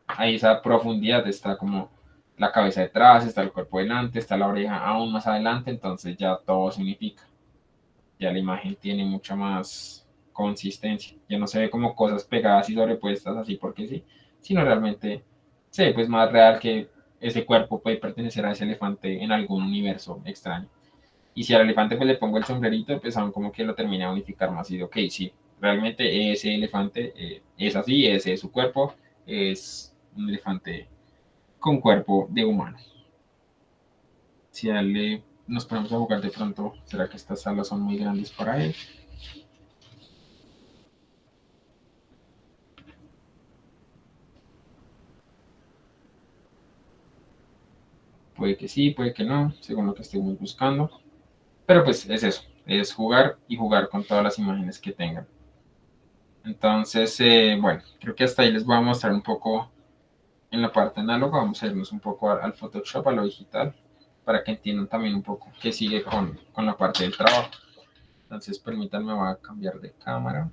[SPEAKER 1] a esa profundidad, está como la cabeza detrás, está el cuerpo delante, está la oreja aún más adelante, entonces ya todo se unifica. Ya la imagen tiene mucha más consistencia. Ya no se ve como cosas pegadas y sobrepuestas así porque sí, sino realmente se ve pues más real que ese cuerpo puede pertenecer a ese elefante en algún universo extraño. Y si al elefante pues le pongo el sombrerito, pues aún como que lo termina de unificar más y de, ok, sí, realmente ese elefante es así, ese es su cuerpo, es un elefante con cuerpo de humano. Si a él nos ponemos a jugar de pronto, ¿será que estas salas son muy grandes para él? Puede que sí, puede que no, según lo que estemos buscando. Pero pues es eso, es jugar y jugar con todas las imágenes que tengan. Entonces, bueno, creo que hasta ahí les voy a mostrar un poco en la parte análoga. Vamos a irnos un poco al Photoshop, a lo digital, para que entiendan también un poco qué sigue con la parte del trabajo. Entonces, permítanme, voy a cambiar de cámara.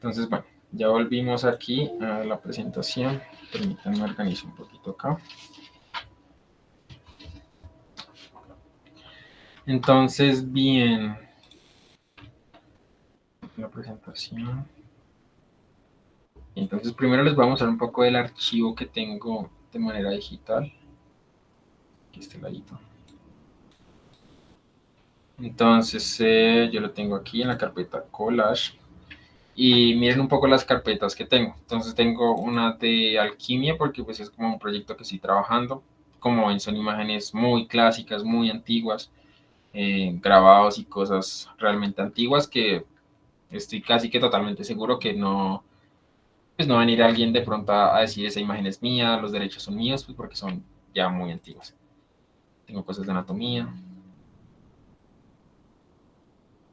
[SPEAKER 1] Entonces, bueno, ya volvimos aquí a la presentación. Permítanme organizar un poquito acá. Entonces, bien, la presentación. Entonces, primero les voy a mostrar un poco del archivo que tengo de manera digital. Aquí este ladito. Entonces, yo lo tengo aquí en la carpeta Collage. Y miren un poco las carpetas que tengo. Entonces tengo una de alquimia porque pues es como un proyecto que estoy trabajando. Como ven, son imágenes muy clásicas, muy antiguas, grabados y cosas realmente antiguas que estoy casi que totalmente seguro que no, pues no va a venir alguien de pronto a decir esa imagen es mía, los derechos son míos, pues porque son ya muy antiguas. Tengo cosas de anatomía.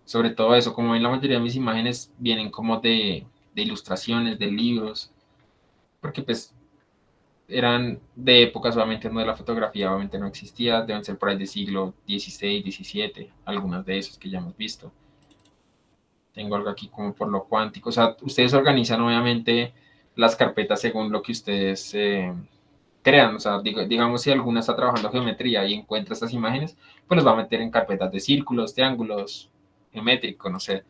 [SPEAKER 1] Sobre todo eso, como ven, la mayoría de mis imágenes vienen como de ilustraciones, de libros, porque pues eran de épocas obviamente donde la fotografía obviamente no existía, deben ser por ahí del siglo XVI, XVII, algunas de esos que ya hemos visto. Tengo algo aquí como por lo cuántico, o sea, ustedes organizan obviamente las carpetas según lo que ustedes crean, o sea, digamos si alguna está trabajando geometría y encuentra estas imágenes, pues los va a meter en carpetas de círculos, triángulos, geométrico, no sé.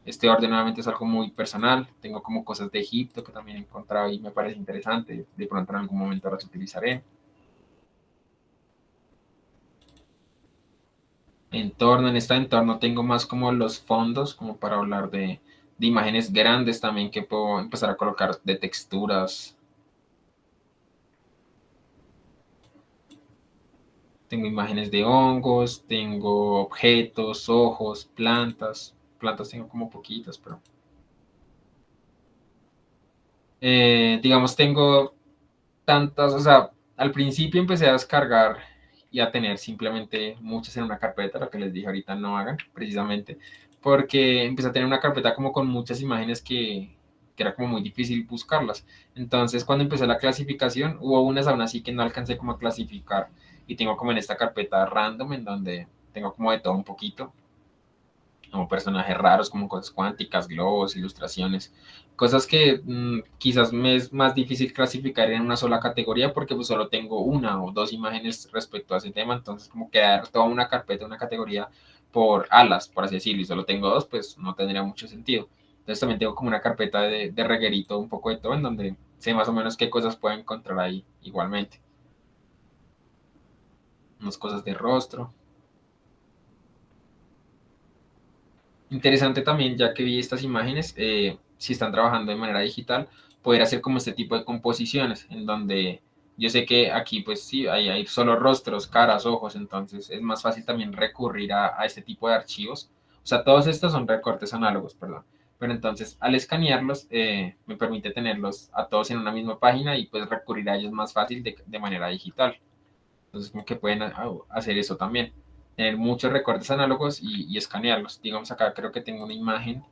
[SPEAKER 1] Este orden nuevamente es algo muy personal, tengo como cosas de Egipto que también he encontrado y me parece interesante, de pronto en algún momento las utilizaré. Entorno, en este entorno tengo más como los fondos, como para hablar de imágenes grandes también que puedo empezar a colocar de texturas. Tengo imágenes de hongos, tengo objetos, ojos, plantas. Plantas tengo como poquitas, pero digamos tengo tantas, o sea, al principio empecé a descargar y a tener simplemente muchas en una carpeta, lo que les dije ahorita no hagan, precisamente, porque empecé a tener una carpeta como con muchas imágenes que era como muy difícil buscarlas. Entonces, cuando empecé la clasificación, hubo unas aún así que no alcancé como a clasificar y tengo como en esta carpeta random en donde tengo como de todo un poquito. como personajes raros, como cosas cuánticas, globos, ilustraciones, cosas que quizás me es más difícil clasificar en una sola categoría porque pues solo tengo una o dos imágenes respecto a ese tema, entonces como crear toda una carpeta, una categoría por alas, por así decirlo, y solo tengo dos, pues no tendría mucho sentido. Entonces también tengo como una carpeta de reguerito, un poco de todo, en donde sé más o menos qué cosas puedo encontrar ahí igualmente. Unas cosas de rostro. Interesante también, ya que vi estas imágenes, si están trabajando de manera digital, poder hacer como este tipo de composiciones, en donde yo sé que aquí pues sí, hay solo rostros, caras, ojos, entonces es más fácil también recurrir a este tipo de archivos. O sea, todos estos son recortes análogos, perdón. Pero entonces al escanearlos me permite tenerlos a todos en una misma página y pues recurrir a ellos más fácil de manera digital. Entonces, como que pueden hacer eso también. Tener muchos recortes análogos y escanearlos. Digamos, acá creo que tengo una imagen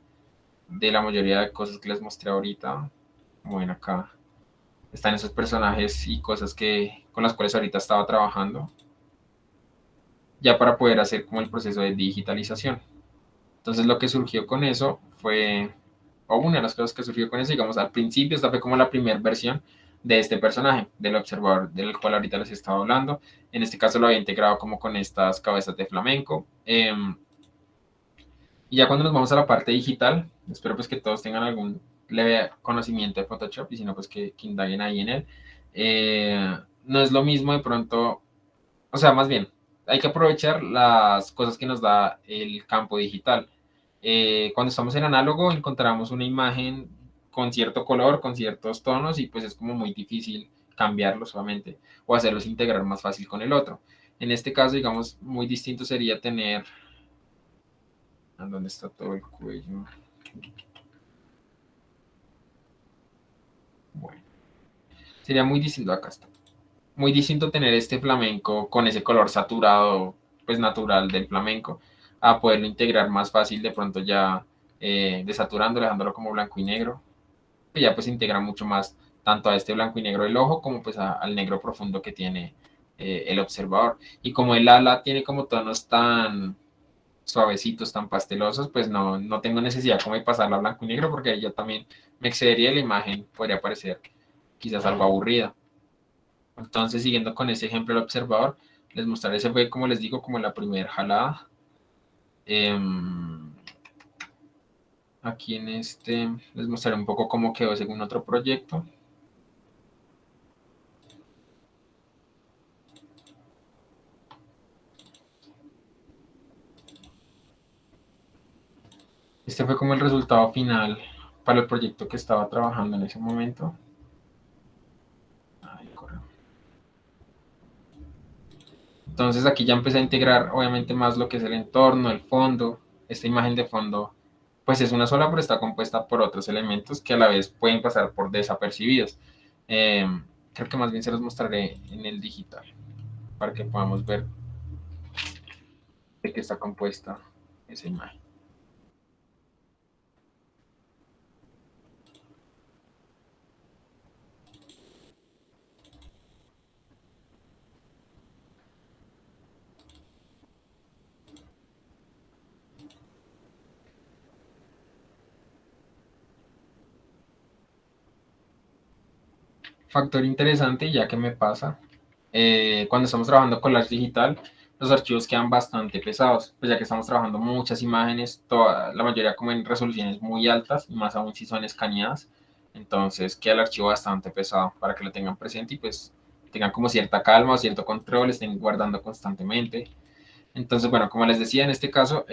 [SPEAKER 1] de la mayoría de cosas que les mostré ahorita. Bueno, acá están esos personajes y cosas que con las cuales ahorita estaba trabajando, ya para poder hacer como el proceso de digitalización. Entonces, lo que surgió con eso fue, o una de las cosas que surgió con eso, digamos, al principio, esta fue como la primera versión de este personaje, del observador del cual ahorita les estaba hablando. En este caso lo había integrado como con estas cabezas de flamenco. Y ya cuando nos vamos a la parte digital, espero pues que todos tengan algún leve conocimiento de Photoshop y si no, pues que indaguen ahí en él. No es lo mismo de pronto, o sea, más bien, hay que aprovechar las cosas que nos da el campo digital. Cuando estamos en análogo encontramos una imagen con cierto color, con ciertos tonos y pues es como muy difícil cambiarlos solamente o hacerlos integrar más fácil con el otro. En este caso, digamos, muy distinto sería tener... ¿Dónde está todo el cuello? Bueno, sería muy distinto, acá está. Muy distinto tener este flamenco con ese color saturado, pues natural del flamenco, a poderlo integrar más fácil de pronto ya desaturando, dejándolo como blanco y negro, que ya pues integra mucho más tanto a este blanco y negro del ojo como pues al negro profundo que tiene el observador. Y como el ala tiene como tonos tan suavecitos, tan pastelosos, pues no tengo necesidad como de pasarla a blanco y negro porque ahí ya también me excedería y la imagen, podría parecer quizás algo aburrida. Entonces, siguiendo con ese ejemplo del observador, les mostraré, ese fue, como les digo, como la primera jalada. Aquí en este les mostraré un poco cómo quedó según otro proyecto. Este fue como el resultado final para el proyecto que estaba trabajando en ese momento. Ay, entonces aquí ya empecé a integrar obviamente más lo que es el entorno, el fondo. Esta imagen de fondo pues es una sola, pero está compuesta por otros elementos que a la vez pueden pasar por desapercibidos. Eh, Creo que más bien se los mostraré en el digital para que podamos ver de qué está compuesta esa imagen. Factor interesante, ya que me pasa, cuando estamos trabajando con Collage Digital, los archivos quedan bastante pesados, pues ya que estamos trabajando muchas imágenes, la mayoría como en resoluciones muy altas, y más aún si son escaneadas, entonces queda el archivo bastante pesado para que lo tengan presente y pues tengan como cierta calma o cierto control, estén guardando constantemente. Entonces, bueno, como les decía, en este caso,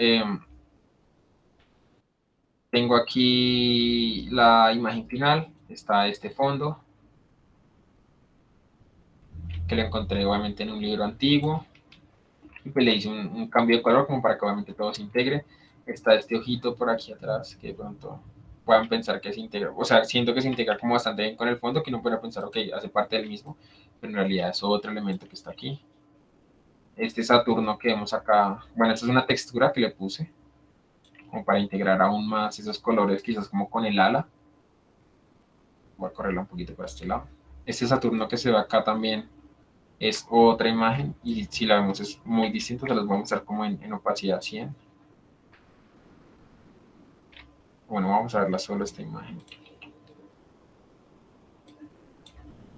[SPEAKER 1] tengo aquí la imagen final, está este fondo, que lo encontré obviamente en un libro antiguo, y pues le hice un cambio de color como para que obviamente todo se integre. Está este ojito por aquí atrás que de pronto puedan pensar que se integra, o sea, siento que se integra como bastante bien con el fondo, que uno pueda pensar, ok, hace parte del mismo, pero en realidad es otro elemento que está aquí. Este Saturno que vemos acá, bueno, esta es una textura que le puse, como para integrar aún más esos colores, quizás como con el ala. Voy a correrla un poquito para este lado. Este Saturno que se ve acá también es otra imagen y si la vemos es muy distinto, se las voy a mostrar como en opacidad 100. Bueno, vamos a verla solo esta imagen.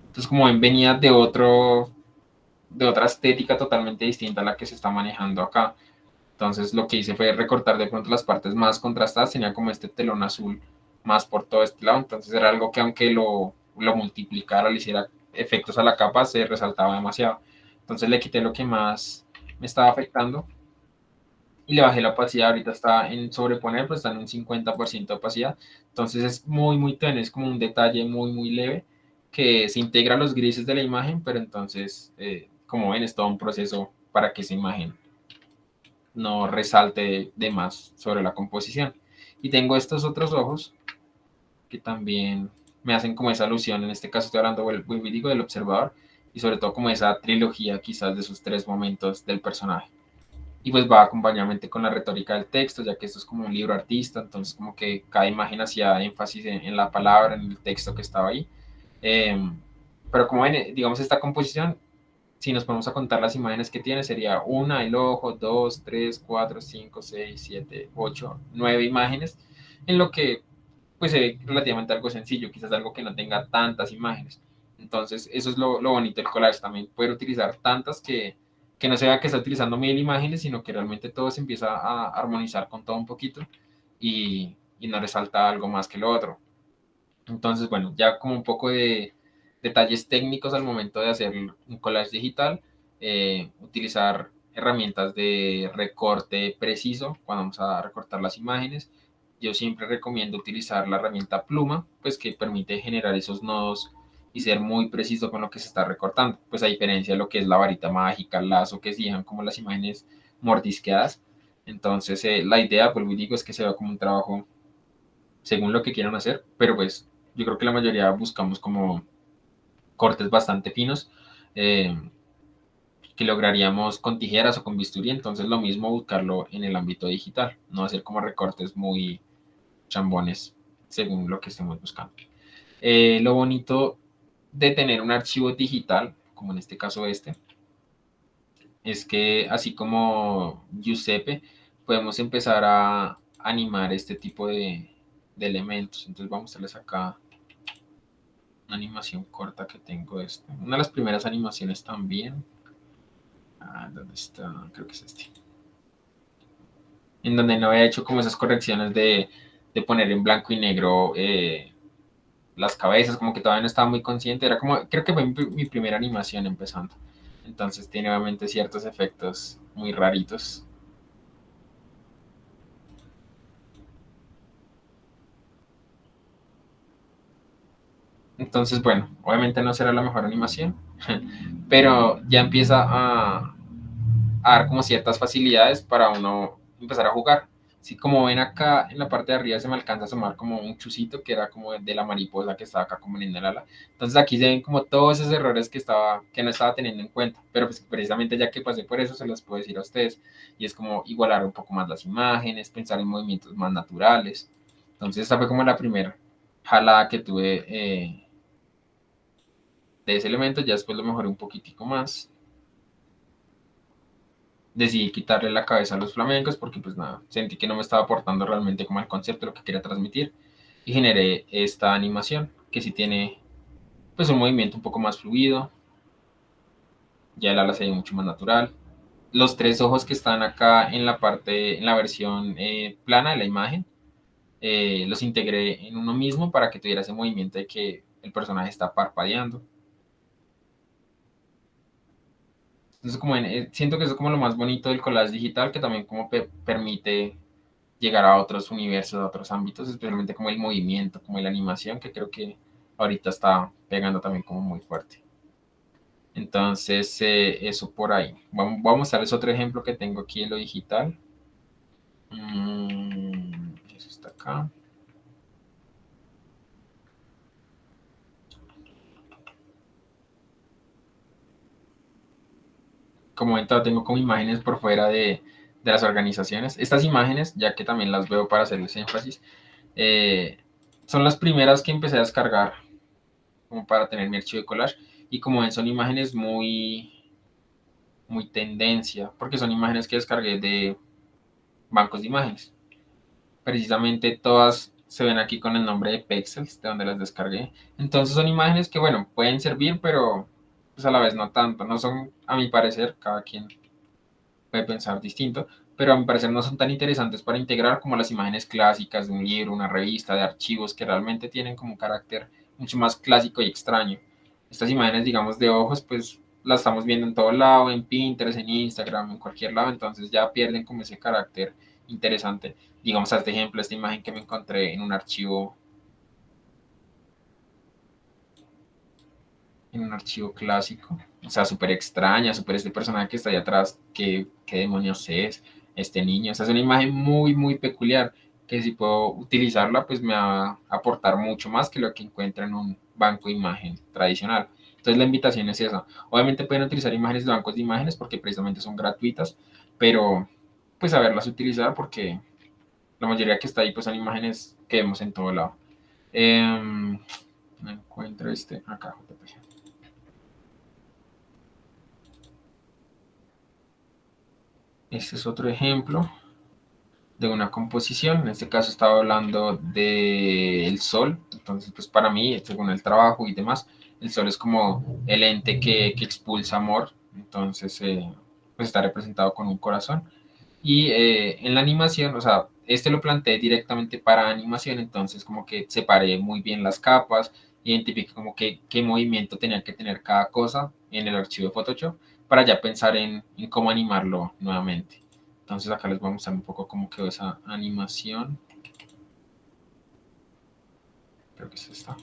[SPEAKER 1] Entonces, como ven, venía de otra estética totalmente distinta a la que se está manejando acá. Entonces lo que hice fue recortar de pronto las partes más contrastadas, tenía como este telón azul más por todo este lado, entonces era algo que aunque lo multiplicara, le hiciera efectos a la capa, se resaltaba demasiado. Entonces le quité lo que más me estaba afectando y le bajé la opacidad, ahorita está en sobreponer, pues está en un 50% de opacidad, entonces es muy, muy tenue, es como un detalle muy, muy leve que se integra a los grises de la imagen, pero entonces, como ven, es todo un proceso para que esa imagen no resalte de más sobre la composición. Y tengo estos otros ojos que también me hacen como esa alusión, en este caso estoy hablando, digo, del observador, y sobre todo como esa trilogía quizás de sus tres momentos del personaje. Y pues va acompañadamente con la retórica del texto, ya que esto es como un libro artista, entonces como que cada imagen hacía énfasis en la palabra, en el texto que estaba ahí. Eh, pero como ven, digamos, esta composición si nos ponemos a contar las imágenes que tiene, sería una, el ojo, dos, tres, cuatro, cinco, seis, siete, ocho, nueve imágenes, en lo que pues se ve relativamente algo sencillo, quizás algo que no tenga tantas imágenes. Entonces, eso es lo bonito del collage, también poder utilizar tantas que no se vea que está utilizando 1000 imágenes, sino que realmente todo se empieza a armonizar con todo un poquito y no resalta algo más que lo otro. Entonces, bueno, ya como un poco de detalles técnicos al momento de hacer un collage digital, utilizar herramientas de recorte preciso cuando vamos a recortar las imágenes. Yo siempre recomiendo utilizar la herramienta pluma, pues que permite generar esos nodos y ser muy preciso con lo que se está recortando, pues a diferencia de lo que es la varita mágica, el lazo, que se dejan como las imágenes mordisqueadas. Entonces, la idea, pues digo, es que se vea como un trabajo según lo que quieran hacer, pero pues yo creo que la mayoría buscamos como cortes bastante finos eh, que lograríamos con tijeras o con bisturí, entonces lo mismo buscarlo en el ámbito digital, no hacer como recortes muy chambones según lo que estemos buscando. Lo bonito de tener un archivo digital, como en este caso este, es que así como Giuseppe, podemos empezar a animar este tipo de elementos. Entonces vamos a mostrarles acá una animación corta que tengo esta. Una de las primeras animaciones también. ¿Dónde está? Creo que es este. En donde no había hecho como esas correcciones de poner en blanco y negro las cabezas, como que todavía no estaba muy consciente. Era como, creo que fue mi primera animación empezando. Entonces tiene obviamente ciertos efectos muy raritos. Entonces, bueno, obviamente no será la mejor animación, pero ya empieza a dar como ciertas facilidades para uno empezar a jugar. Así como ven acá en la parte de arriba se me alcanza a asomar como un chusito que era como de la mariposa que estaba acá como en el ala. Entonces aquí se ven como todos esos errores que no estaba teniendo en cuenta. Pero pues precisamente ya que pasé por eso se los puedo decir a ustedes. Y es como igualar un poco más las imágenes, pensar en movimientos más naturales. Entonces esta fue como la primera jalada que tuve de ese elemento. Ya después lo mejoré un poquitico más. Decidí quitarle la cabeza a los flamencos porque pues nada, sentí que no me estaba aportando realmente como el concepto, lo que quería transmitir y generé esta animación que sí tiene pues un movimiento un poco más fluido, ya el ala se ve mucho más natural. Los tres ojos que están acá en la parte, en la versión plana de la imagen, los integré en uno mismo para que tuviera ese movimiento de que el personaje está parpadeando. Entonces como siento que eso es como lo más bonito del collage digital, que también como permite llegar a otros universos, a otros ámbitos, especialmente como el movimiento, como la animación, que creo que ahorita está pegando también como muy fuerte. Entonces, eso por ahí. Vamos a darles otro ejemplo que tengo aquí en lo digital. Eso está acá. Como ven, tengo como imágenes por fuera de las organizaciones. Estas imágenes, ya que también las veo para hacerles énfasis, eh, son las primeras que empecé a descargar como para tener mi archivo de collage. Y como ven, son imágenes muy tendencia, porque son imágenes que descargué de bancos de imágenes. Precisamente todas se ven aquí con el nombre de Pexels, de donde las descargué. Entonces son imágenes que, bueno, pueden servir, pero pues a la vez no tanto. No son, a mi parecer, cada quien puede pensar distinto, pero a mi parecer no son tan interesantes para integrar como las imágenes clásicas de un libro, una revista, de archivos que realmente tienen como un carácter mucho más clásico y extraño. Estas imágenes, digamos, de ojos, pues las estamos viendo en todo lado, en Pinterest, en Instagram, en cualquier lado, entonces ya pierden como ese carácter interesante. Digamos, a este ejemplo, esta imagen que me encontré en un archivo clásico, o sea, súper extraña, súper este personaje que está ahí atrás, qué demonios es, este niño, o sea, es una imagen muy, muy peculiar, que si puedo utilizarla, pues me va a aportar mucho más que lo que encuentra en un banco de imagen tradicional. Entonces la invitación es esa. Obviamente pueden utilizar imágenes de bancos de imágenes porque precisamente son gratuitas, pero pues saberlas utilizar porque la mayoría que está ahí pues son imágenes que vemos en todo lado. No encuentro este acá, JPG. Este es otro ejemplo de una composición. En este caso estaba hablando del sol. Entonces, pues para mí, según el trabajo y demás, el sol es como el ente que expulsa amor. Entonces, pues está representado con un corazón. Y en la animación, o sea, este lo planteé directamente para animación, entonces como que separé muy bien las capas, identifiqué como que qué movimiento tenía que tener cada cosa en el archivo de Photoshop para ya pensar en cómo animarlo nuevamente. Entonces acá les voy a mostrar un poco cómo quedó esa animación. Creo que es esta.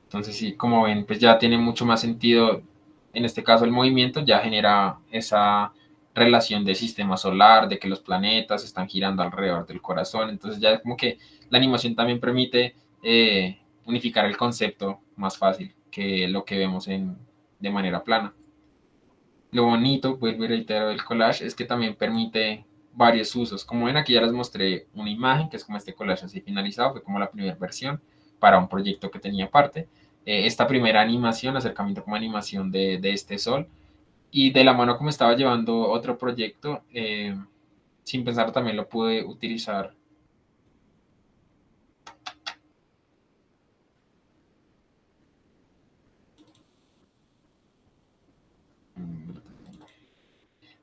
[SPEAKER 1] Entonces sí, como ven, pues ya tiene mucho más sentido, en este caso el movimiento ya genera esa relación de sistema solar, de que los planetas están girando alrededor del corazón, entonces ya como que la animación también permite unificar el concepto más fácil que lo que vemos de manera plana. Lo bonito, vuelvo y reitero, del collage es que también permite varios usos. Como ven, aquí ya les mostré una imagen, que es como este collage así finalizado, fue como la primera versión para un proyecto que tenía aparte. Esta primera animación, acercamiento como animación de este sol, y de la mano como estaba llevando otro proyecto, sin pensar también lo pude utilizar.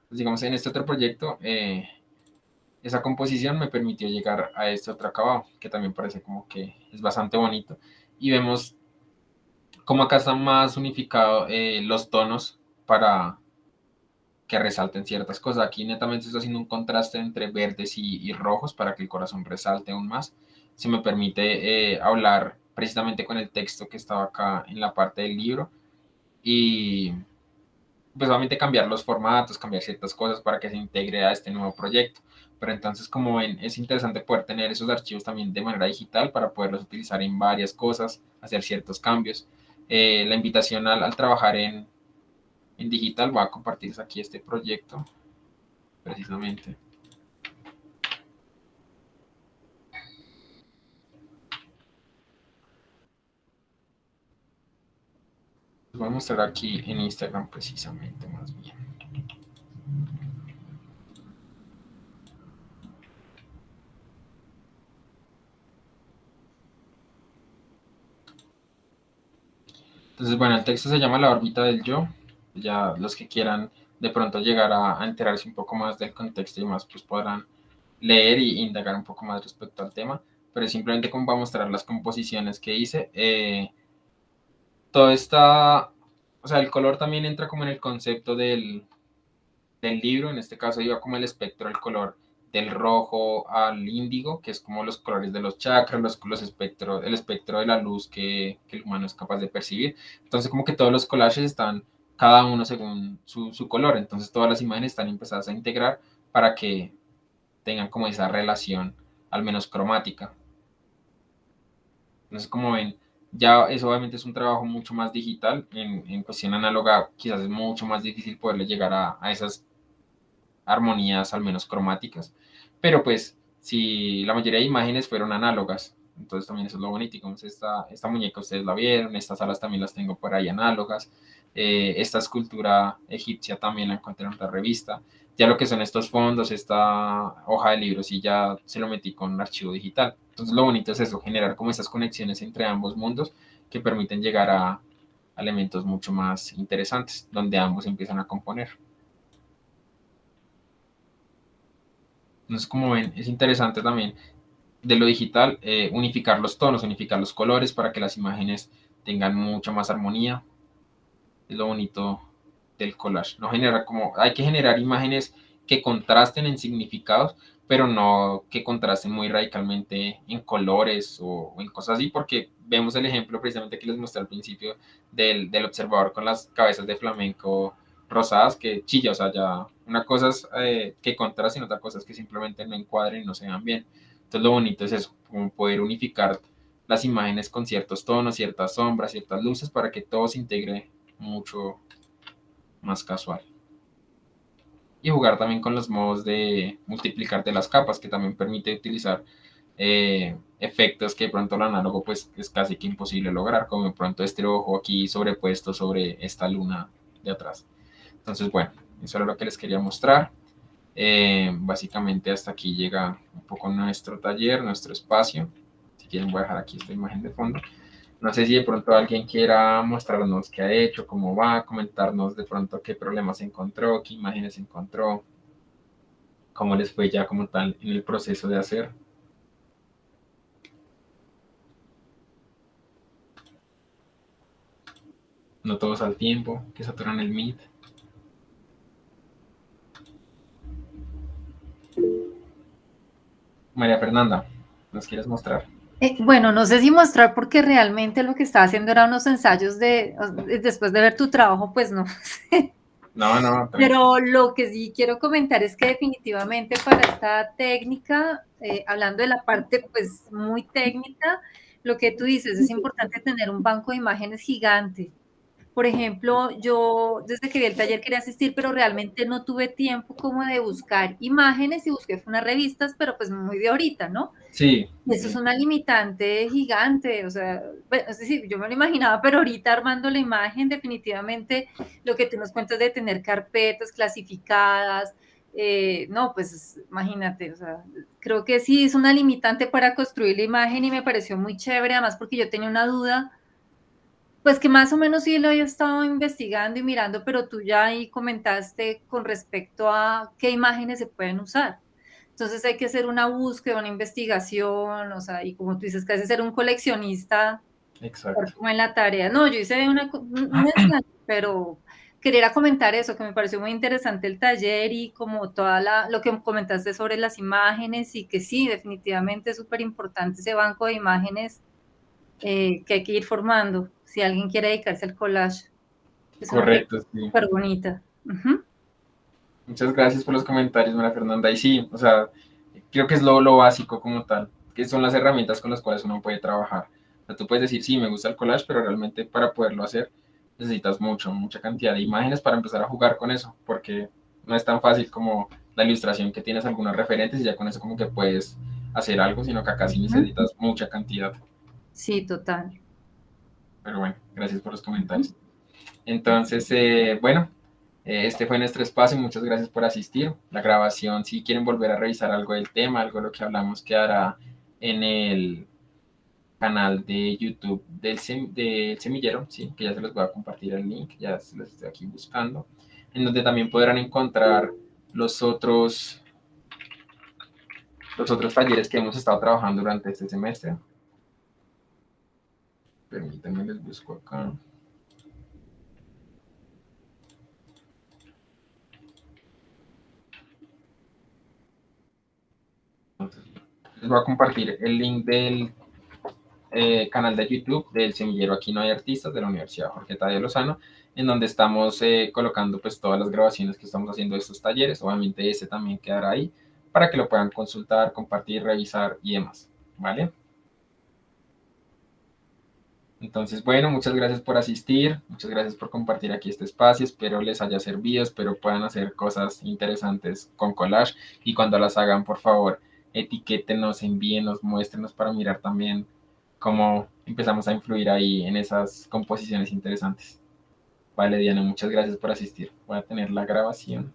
[SPEAKER 1] Pues digamos, en este otro proyecto, esa composición me permitió llegar a este otro acabado, que también parece como que es bastante bonito. Y vemos como acá están más unificados los tonos para que resalten ciertas cosas. Aquí netamente estoy haciendo un contraste entre verdes y rojos para que el corazón resalte aún más. Se me permite hablar precisamente con el texto que estaba acá en la parte del libro y pues obviamente cambiar los formatos, cambiar ciertas cosas para que se integre a este nuevo proyecto. Pero entonces, como ven, es interesante poder tener esos archivos también de manera digital para poderlos utilizar en varias cosas, hacer ciertos cambios. La invitación al trabajar en digital va a compartir aquí este proyecto, precisamente. Les voy a mostrar aquí en Instagram precisamente, más bien. Entonces, bueno, el texto se llama La órbita del yo. Ya los que quieran de pronto llegar a enterarse un poco más del contexto y más, pues podrán leer y indagar un poco más respecto al tema. Pero simplemente como va a mostrar las composiciones que hice. Todo está, o sea, el color también entra como en el concepto del libro. En este caso iba como el espectro del color del rojo al índigo, que es como los colores de los chakras, los espectros, el espectro de la luz que el humano es capaz de percibir. Entonces como que todos los collages están cada uno según su color, entonces todas las imágenes están empezadas a integrar para que tengan como esa relación, al menos cromática. Entonces como ven, ya eso obviamente es un trabajo mucho más digital, en cuestión análoga quizás es mucho más difícil poderle llegar a esas armonías al menos cromáticas, pero pues si la mayoría de imágenes fueron análogas, Entonces también eso es lo bonito. Y como esta muñeca ustedes la vieron, estas alas también las tengo por ahí análogas. Esta escultura egipcia también la encontré en otra revista. Ya lo que son estos fondos, esta hoja de libros, y ya se lo metí con un archivo digital. Entonces lo bonito es eso, generar como esas conexiones entre ambos mundos que permiten llegar a elementos mucho más interesantes, donde ambos empiezan a componer. Entonces, como ven, es interesante también de lo digital unificar los tonos, unificar los colores para que las imágenes tengan mucha más armonía. Es lo bonito del collage. No genera como, hay que generar imágenes que contrasten en significados, pero no que contrasten muy radicalmente en colores o en cosas así, porque vemos el ejemplo precisamente que les mostré al principio del observador con las cabezas de flamenco rosadas que chilla, o sea, ya una cosa es que contrasten, otra cosa es que simplemente no encuadren y no se vean bien. Entonces lo bonito es eso, como poder unificar las imágenes con ciertos tonos, ciertas sombras, ciertas luces para que todo se integre mucho más casual. Y jugar también con los modos de multiplicar de las capas, que también permite utilizar efectos que de pronto el análogo pues es casi que imposible lograr, como de pronto este ojo aquí sobrepuesto sobre esta luna de atrás. Entonces, bueno, eso era lo que les quería mostrar. Básicamente hasta aquí llega un poco nuestro taller, nuestro espacio. Si quieren voy a dejar aquí esta imagen de fondo. No sé si de pronto alguien quiera mostrarnos qué ha hecho, cómo va, comentarnos de pronto qué problemas encontró, qué imágenes encontró, cómo les fue ya como tal en el proceso de hacer. No todos al tiempo, que saturan el Meet. María Fernanda, ¿nos quieres mostrar?
[SPEAKER 3] Bueno, no sé si mostrar porque realmente lo que estaba haciendo era unos ensayos después de ver tu trabajo, pues no sé.
[SPEAKER 1] No, no, tranquilo.
[SPEAKER 3] Pero lo que sí quiero comentar es que definitivamente para esta técnica, hablando de la parte pues muy técnica, lo que tú dices, es importante tener un banco de imágenes gigante. Por ejemplo, yo desde que vi el taller quería asistir, pero realmente no tuve tiempo como de buscar imágenes y busqué unas revistas, pero pues muy de ahorita, ¿no?
[SPEAKER 1] Sí,
[SPEAKER 3] Y eso es una limitante gigante, o sea, bueno, es decir, yo me lo imaginaba, pero ahorita armando la imagen, definitivamente lo que tú nos cuentas de tener carpetas clasificadas, no, pues imagínate, o sea, creo que sí es una limitante para construir la imagen y me pareció muy chévere, además porque yo tenía una duda, pues que más o menos sí lo había estado investigando y mirando, pero tú ya ahí comentaste con respecto a qué imágenes se pueden usar. Entonces hay que hacer una búsqueda, una investigación, o sea, y como tú dices, que hace ser un coleccionista,
[SPEAKER 1] exacto.
[SPEAKER 3] como en la tarea. No, yo hice un ensayo, pero quería comentar eso, que me pareció muy interesante el taller y como lo que comentaste sobre las imágenes y que sí, definitivamente es súper importante ese banco de imágenes que hay que ir formando si alguien quiere dedicarse al collage. Es una técnica
[SPEAKER 1] Correcto, sí.
[SPEAKER 3] súper bonita. Ujú.
[SPEAKER 1] Muchas gracias por los comentarios, María Fernanda. Y sí, o sea, creo que es lo básico como tal, que son las herramientas con las cuales uno puede trabajar. O sea, tú puedes decir, sí, me gusta el collage, pero realmente para poderlo hacer necesitas mucha cantidad de imágenes para empezar a jugar con eso, porque no es tan fácil como la ilustración que tienes algunos referentes y ya con eso como que puedes hacer algo, sino que acá sí
[SPEAKER 3] Ujú.
[SPEAKER 1] necesitas mucha cantidad.
[SPEAKER 3] Sí, total.
[SPEAKER 1] Pero bueno, gracias por los
[SPEAKER 3] Ujú.
[SPEAKER 1] comentarios. Entonces, bueno, este fue nuestro espacio. Muchas gracias por asistir. La grabación, si quieren volver a revisar algo del tema, algo de lo que hablamos, quedará en el canal de YouTube del Semillero, sí, que ya se los voy a compartir el link, ya se los estoy aquí buscando, en donde también podrán encontrar los otros, los otros talleres que hemos estado trabajando durante este semestre. Permítanme, les busco acá. Les voy a compartir el link del canal de YouTube del Semillero Aquí No Hay Artistas de la Universidad Jorge Tadeo Lozano, en donde estamos colocando pues todas las grabaciones que estamos haciendo de estos talleres. Obviamente ese también quedará ahí para que lo puedan consultar, compartir, revisar y demás, ¿vale? Entonces, bueno, muchas gracias por asistir, muchas gracias por compartir aquí este espacio, espero les haya servido, espero puedan hacer cosas interesantes con collage y cuando las hagan, por favor, etiquétenos, envíenos, muéstrenos para mirar también cómo empezamos a influir ahí en esas composiciones interesantes. Vale, Diana, muchas gracias por asistir. Voy a tener la grabación.